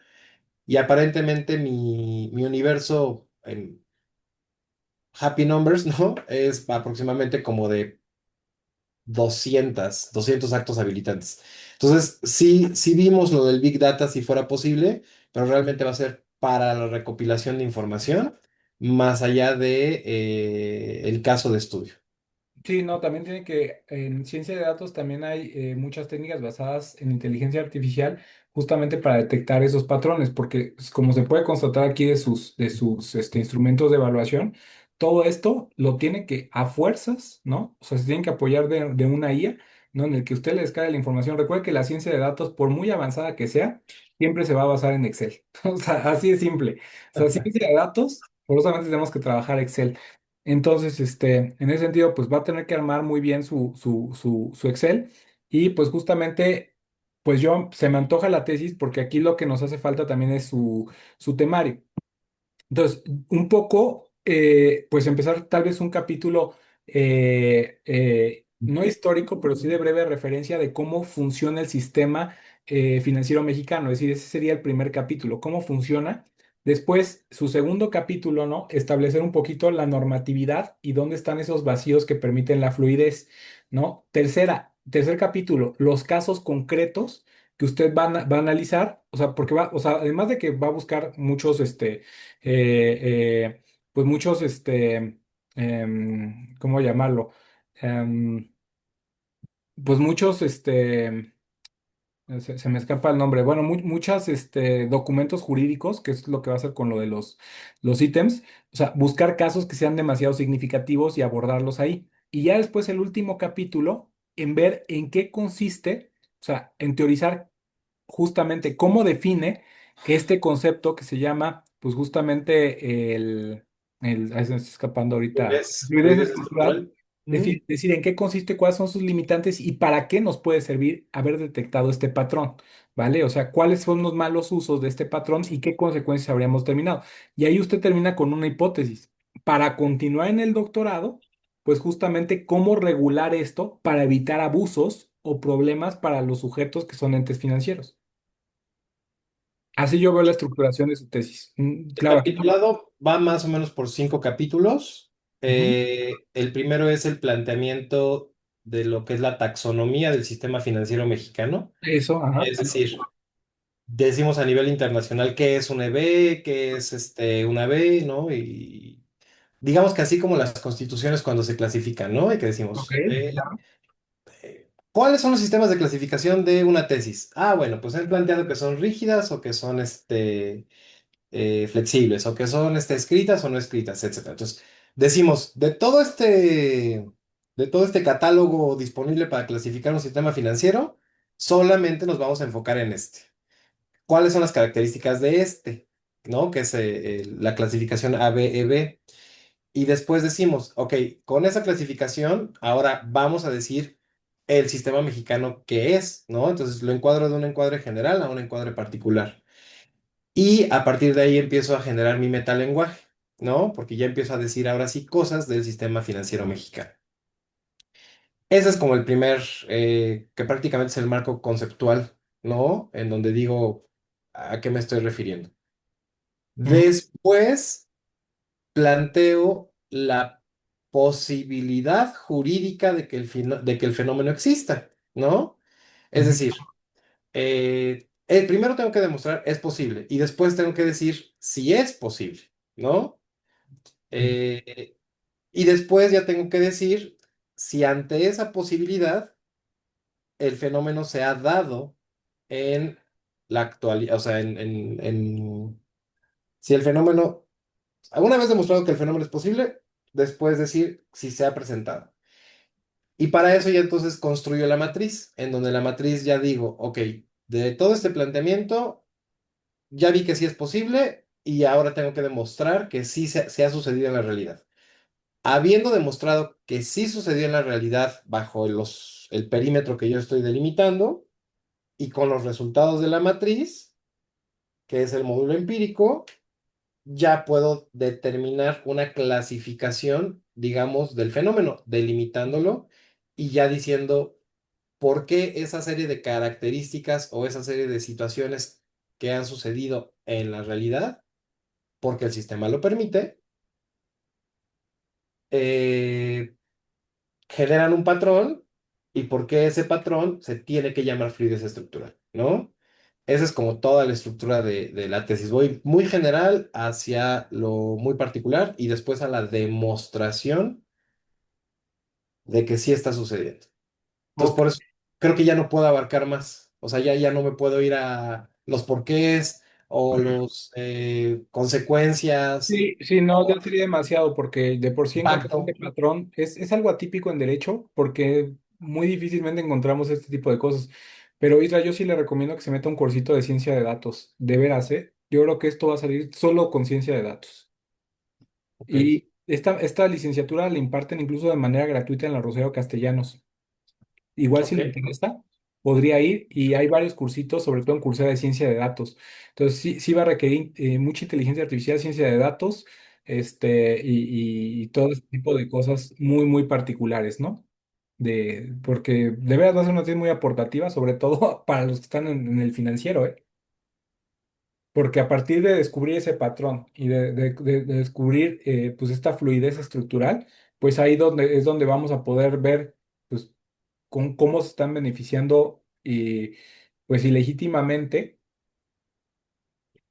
y aparentemente mi universo en Happy Numbers, ¿no? Es aproximadamente como de 200 actos habilitantes. Entonces, sí, sí vimos lo del Big Data si fuera posible, pero realmente va a ser para la recopilación de información, más allá de el caso de estudio. sí, no, también tiene que, en ciencia de datos también hay muchas técnicas basadas en inteligencia artificial justamente para detectar esos patrones, porque como se puede constatar aquí de sus instrumentos de evaluación, todo esto lo tiene que a fuerzas, ¿no? O sea, se tienen que apoyar de una IA, ¿no? En el que usted le descargue la información. Recuerde que la ciencia de datos, por muy avanzada que sea, siempre se va a basar en Excel. O sea, así de simple. O sea, ciencia de datos, forzosamente tenemos que trabajar Excel. Entonces, en ese sentido, pues va a tener que armar muy bien su Excel y pues justamente, pues se me antoja la tesis porque aquí lo que nos hace falta también es su temario. Entonces, un poco, pues empezar tal vez un capítulo no histórico, pero sí de breve referencia de cómo funciona el sistema financiero mexicano. Es decir, ese sería el primer capítulo, cómo funciona. Después, su segundo capítulo, ¿no? Establecer un poquito la normatividad y dónde están esos vacíos que permiten la fluidez, ¿no? Tercer capítulo, los casos concretos que usted va a analizar, o sea, o sea, además de que va a buscar muchos, pues muchos, ¿cómo llamarlo? Em, pues muchos, se me escapa el nombre. Bueno, muchas, documentos jurídicos, que es lo que va a hacer con lo de los ítems. O sea, buscar casos que sean demasiado significativos y abordarlos ahí. Y ya después el último capítulo, en ver en qué consiste, o sea, en teorizar justamente cómo define este concepto que se llama, pues justamente ahí se me está escapando ahorita, fluidez Fluidez estructural. estructural. Decir en qué consiste, cuáles son sus limitantes y para qué nos puede servir haber detectado este patrón, ¿vale? O sea, cuáles son los malos usos de este patrón y qué consecuencias habríamos terminado. Y ahí usted termina con una hipótesis. Para continuar en el doctorado, pues justamente cómo regular esto para evitar abusos o problemas para los sujetos que son entes financieros. Así yo veo la estructuración de su tesis. El Claro. capitulado va más o menos por 5 capítulos. Ujú. El primero es el planteamiento de lo que es la taxonomía del sistema financiero mexicano. Eso, ajá. Es decir, decimos a nivel internacional qué es un EB, qué es una B, ¿no? Y digamos que así como las constituciones cuando se clasifican, ¿no? Y que Ok, decimos, claro. ¿cuáles son los sistemas de clasificación de una tesis? Ah, bueno, pues han planteado que son rígidas o que son flexibles o que son escritas o no escritas, etcétera. Entonces, decimos, de todo este catálogo disponible para clasificar un sistema financiero, solamente nos vamos a enfocar en este. ¿Cuáles son las características de este? ¿No? Que es la clasificación ABEB. Y después decimos, ok, con esa clasificación, ahora vamos a decir el sistema mexicano que es, ¿no? Entonces lo encuadro de un encuadre general a un encuadre particular. Y a partir de ahí empiezo a generar mi metalenguaje, ¿no? Porque ya empiezo a decir ahora sí cosas del sistema financiero mexicano. Ese es como el primer, que prácticamente es el marco conceptual, ¿no? En donde digo a qué me estoy refiriendo. Ujú, Después planteo la posibilidad jurídica de que de que el fenómeno exista, ¿no? Es ujú, decir, primero tengo que demostrar es posible y después tengo que decir si es posible, ¿no? ujú, Eh, y después ya tengo que decir si ante esa posibilidad el fenómeno se ha dado en la actualidad, o sea, si el fenómeno, alguna vez demostrado que el fenómeno es posible, después decir si se ha presentado. Y para eso ya entonces construyo la matriz, en donde la matriz ya digo, ok, de todo este planteamiento, ya vi que sí es posible y ahora tengo que demostrar que sí se ha sucedido en la realidad. Habiendo demostrado que sí sucedió en la realidad bajo el perímetro que yo estoy delimitando y con los resultados de la matriz, que es el módulo empírico, ya puedo determinar una clasificación, digamos, del fenómeno, delimitándolo y ya diciendo por qué esa serie de características o esa serie de situaciones que han sucedido en la realidad, porque el sistema lo permite, eh, generan un patrón y por qué ese patrón se tiene que llamar fluidez estructural, ¿no? Esa es como toda la estructura de la tesis. Voy muy general hacia lo muy particular y después a la demostración de que sí está sucediendo. Entonces, ok. por eso creo que ya no puedo abarcar más. O sea, ya no me puedo ir a los porqués o los consecuencias, Sí, sí, no, ya sería demasiado porque de por sí encontrar este impacto. patrón es algo atípico en derecho porque muy difícilmente encontramos este tipo de cosas. Pero Isra, yo sí le recomiendo que se meta un cursito de ciencia de datos. De veras, ¿eh? Yo creo que esto va a salir solo con ciencia de datos. Ok, Y esta licenciatura la imparten incluso de manera gratuita en la Rosero Castellanos. Igual si ok. le interesa, podría ir y hay varios cursitos, sobre todo en Coursera de ciencia de datos. Entonces sí, sí va a requerir mucha inteligencia artificial, ciencia de datos, y todo este tipo de cosas muy, muy particulares, ¿no? Porque de verdad va a ser una tesis muy aportativa, sobre todo para los que están en el financiero, ¿eh? Porque a partir de descubrir ese patrón y de descubrir pues esta fluidez estructural, pues ahí es donde vamos a poder ver pues con cómo se están beneficiando y pues ilegítimamente,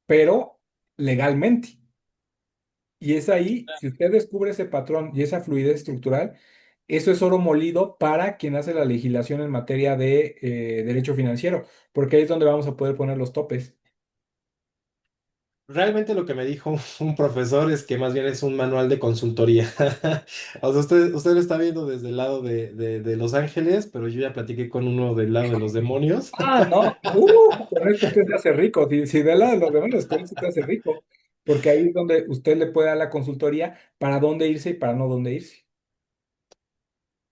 pero legalmente. Y es ahí, si usted descubre ese patrón y esa fluidez estructural, eso es oro molido para quien hace la legislación en materia de derecho financiero, porque ahí es donde vamos a poder poner los topes. Realmente lo que me dijo un profesor es que más bien es un manual de consultoría. O sea, usted lo está viendo desde el lado de Los Ángeles, pero yo ya platiqué con uno del lado de los demonios. Ah, no, con esto usted se hace rico. Si de lado de los demás, con esto se hace rico. Porque ahí es donde usted le puede dar la consultoría para dónde irse y para no dónde irse.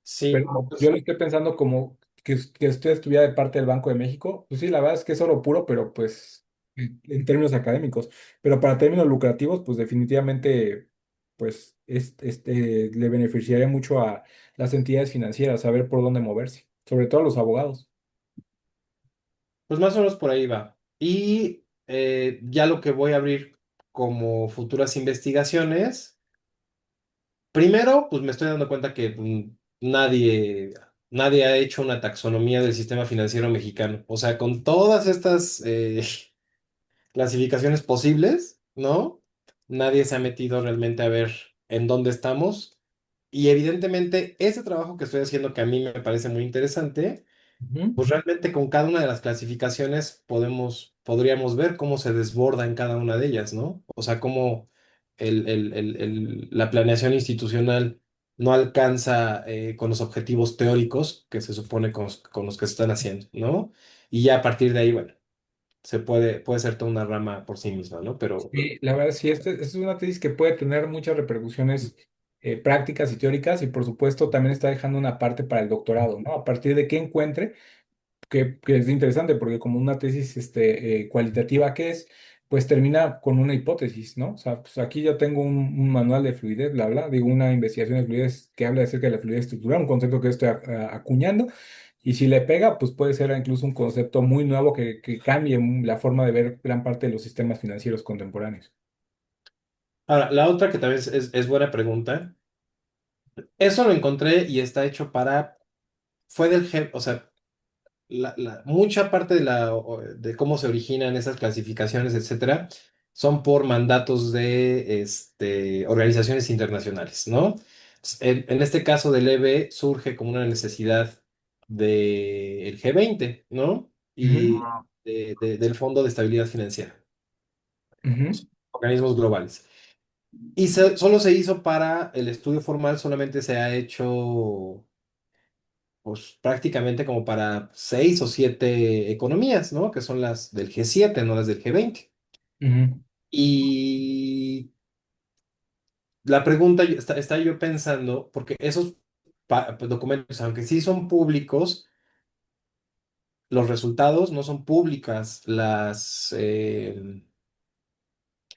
Sí, Pero yo pues, lo estoy pensando como que usted estuviera de parte del Banco de México. Pues sí, la verdad es que es oro puro, pero pues en términos académicos. Pero para términos lucrativos, pues definitivamente, pues le beneficiaría mucho a las entidades financieras saber por dónde moverse, sobre todo a los abogados. pues más o menos por ahí va. Y ya lo que voy a abrir como futuras investigaciones, primero, pues me estoy dando cuenta que nadie ha hecho una taxonomía del sistema financiero mexicano. O sea, con todas estas clasificaciones posibles, ¿no? Nadie se ha metido realmente a ver en dónde estamos. Y evidentemente, ese trabajo que estoy haciendo, que a mí me parece muy interesante, Ujú. pues realmente con cada una de las clasificaciones podríamos ver cómo se desborda en cada una de ellas, ¿no? O sea, cómo la planeación institucional no alcanza con los objetivos teóricos que se supone con los que se están haciendo, ¿no? Y ya a partir de ahí, bueno, puede ser toda una rama por sí misma, ¿no? Pero Sí, la verdad, sí, esta es una tesis que puede tener muchas repercusiones prácticas y teóricas y por supuesto también está dejando una parte para el doctorado, ¿no? A partir de que encuentre, que es interesante porque como una tesis cualitativa que es, pues termina con una hipótesis, ¿no? O sea, pues aquí yo tengo un manual de fluidez, bla, bla, digo una investigación de fluidez que habla acerca de la fluidez estructural, un concepto que estoy acuñando. Y si le pega, pues puede ser incluso un concepto muy nuevo que cambie la forma de ver gran parte de los sistemas financieros contemporáneos. ahora, la otra que también es buena pregunta. Eso lo encontré y está hecho fue del o sea, mucha parte de cómo se originan esas clasificaciones, etcétera, son por mandatos de organizaciones internacionales, ¿no? En este caso del EB surge como una necesidad del G20, ¿no? Ujú, Y del Fondo de Estabilidad Financiera, ujú, organismos globales. Y solo se hizo para el estudio formal, solamente se ha hecho pues prácticamente como para 6 o 7 economías, ¿no? Que son las del G7, no las del G20. ujú. Y la pregunta está yo pensando, porque esos documentos, aunque sí son públicos, los resultados no son públicas,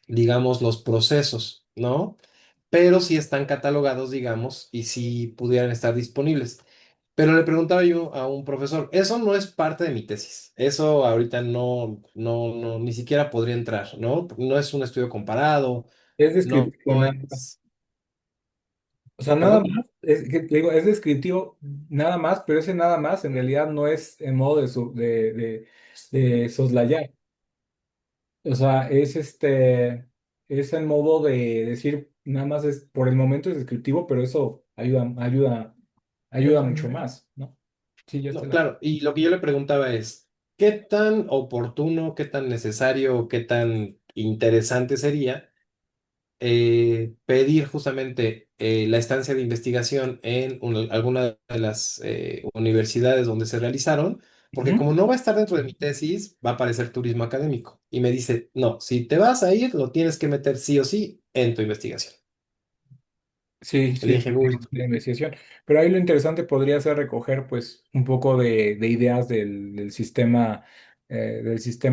digamos, los procesos, ¿no? Pero sí están catalogados, digamos, y sí pudieran estar disponibles. Pero le preguntaba yo a un profesor, eso no es parte de mi tesis, eso ahorita no, ni siquiera podría entrar, ¿no? No es un estudio comparado, Es no, descriptivo no nada más. es, O sea, nada perdón, más, es, que te digo, es descriptivo nada más, pero ese nada más en realidad no es en modo de soslayar. O sea, es en modo de decir, nada más es, por el momento es descriptivo, pero eso ayuda mucho más, ¿no? Sí, ya no, estoy de acuerdo. claro, y lo que yo le preguntaba es, ¿qué tan oportuno, qué tan necesario, qué tan interesante sería pedir justamente la estancia de investigación en alguna de las universidades donde se realizaron, porque Ujú. como no va a estar dentro de mi tesis, va a aparecer turismo académico. Y me dice, no, si te vas a ir, lo tienes que meter sí o sí en tu investigación. Sí, Y le sí, dije, uy, de investigación. Pero ahí lo interesante podría ser recoger, pues, un poco de ideas del sistema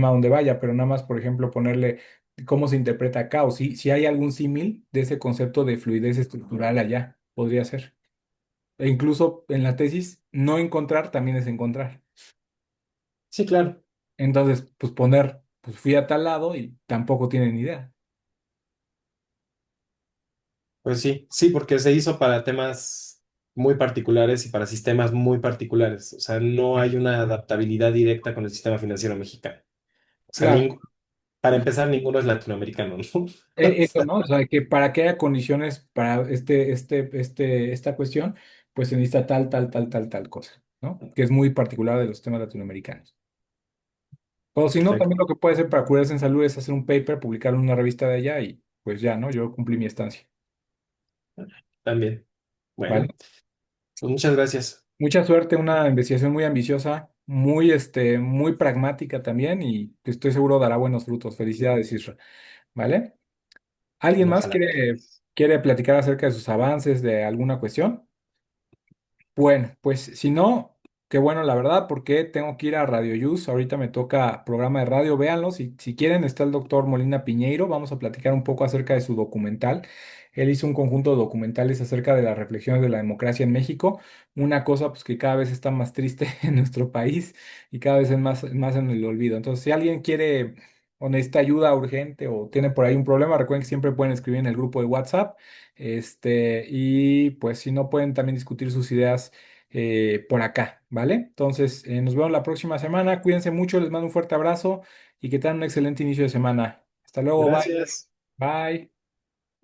donde vaya, pero nada más, por ejemplo, ponerle cómo se interpreta acá, o si hay algún símil de ese concepto de fluidez estructural allá, podría ser. E incluso en la tesis, no encontrar también es encontrar. sí, claro. Entonces, pues poner, pues fui a tal lado y tampoco tienen idea. Pues sí, sí, porque se hizo para temas muy particulares y para sistemas muy particulares. O sea, no hay una adaptabilidad directa con el sistema financiero mexicano. O sea, Claro. para empezar, ninguno es latinoamericano, ¿no? O Eso, sea, ¿no? O sea, que para que haya condiciones para esta cuestión, pues se necesita tal cosa, ¿no? Que es muy particular de los temas latinoamericanos. O si no, perfecto, también lo que puede ser para curarse en salud es hacer un paper, publicarlo en una revista de allá y pues ya, ¿no? Yo cumplí mi estancia, también. ¿vale? Bueno, pues muchas gracias. Mucha suerte, una investigación muy ambiciosa, muy pragmática también y que estoy seguro dará buenos frutos. Felicidades, Isra, ¿vale? ¿Alguien más Ojalá. quiere platicar acerca de sus avances de alguna cuestión? Bueno, pues si no, qué bueno la verdad, porque tengo que ir a Radio Yus. Ahorita me toca programa de radio, véanlo. Si quieren, está el doctor Molina Piñeiro. Vamos a platicar un poco acerca de su documental. Él hizo un conjunto de documentales acerca de las reflexiones de la democracia en México. Una cosa pues que cada vez está más triste en nuestro país y cada vez es más en el olvido. Entonces, si alguien quiere o necesita ayuda urgente o tiene por ahí un problema, recuerden que siempre pueden escribir en el grupo de WhatsApp. Y pues si no pueden también discutir sus ideas por acá, ¿vale? Entonces, nos vemos la próxima semana. Cuídense mucho, les mando un fuerte abrazo y que tengan un excelente inicio de semana. Hasta luego, bye. Gracias. Bye.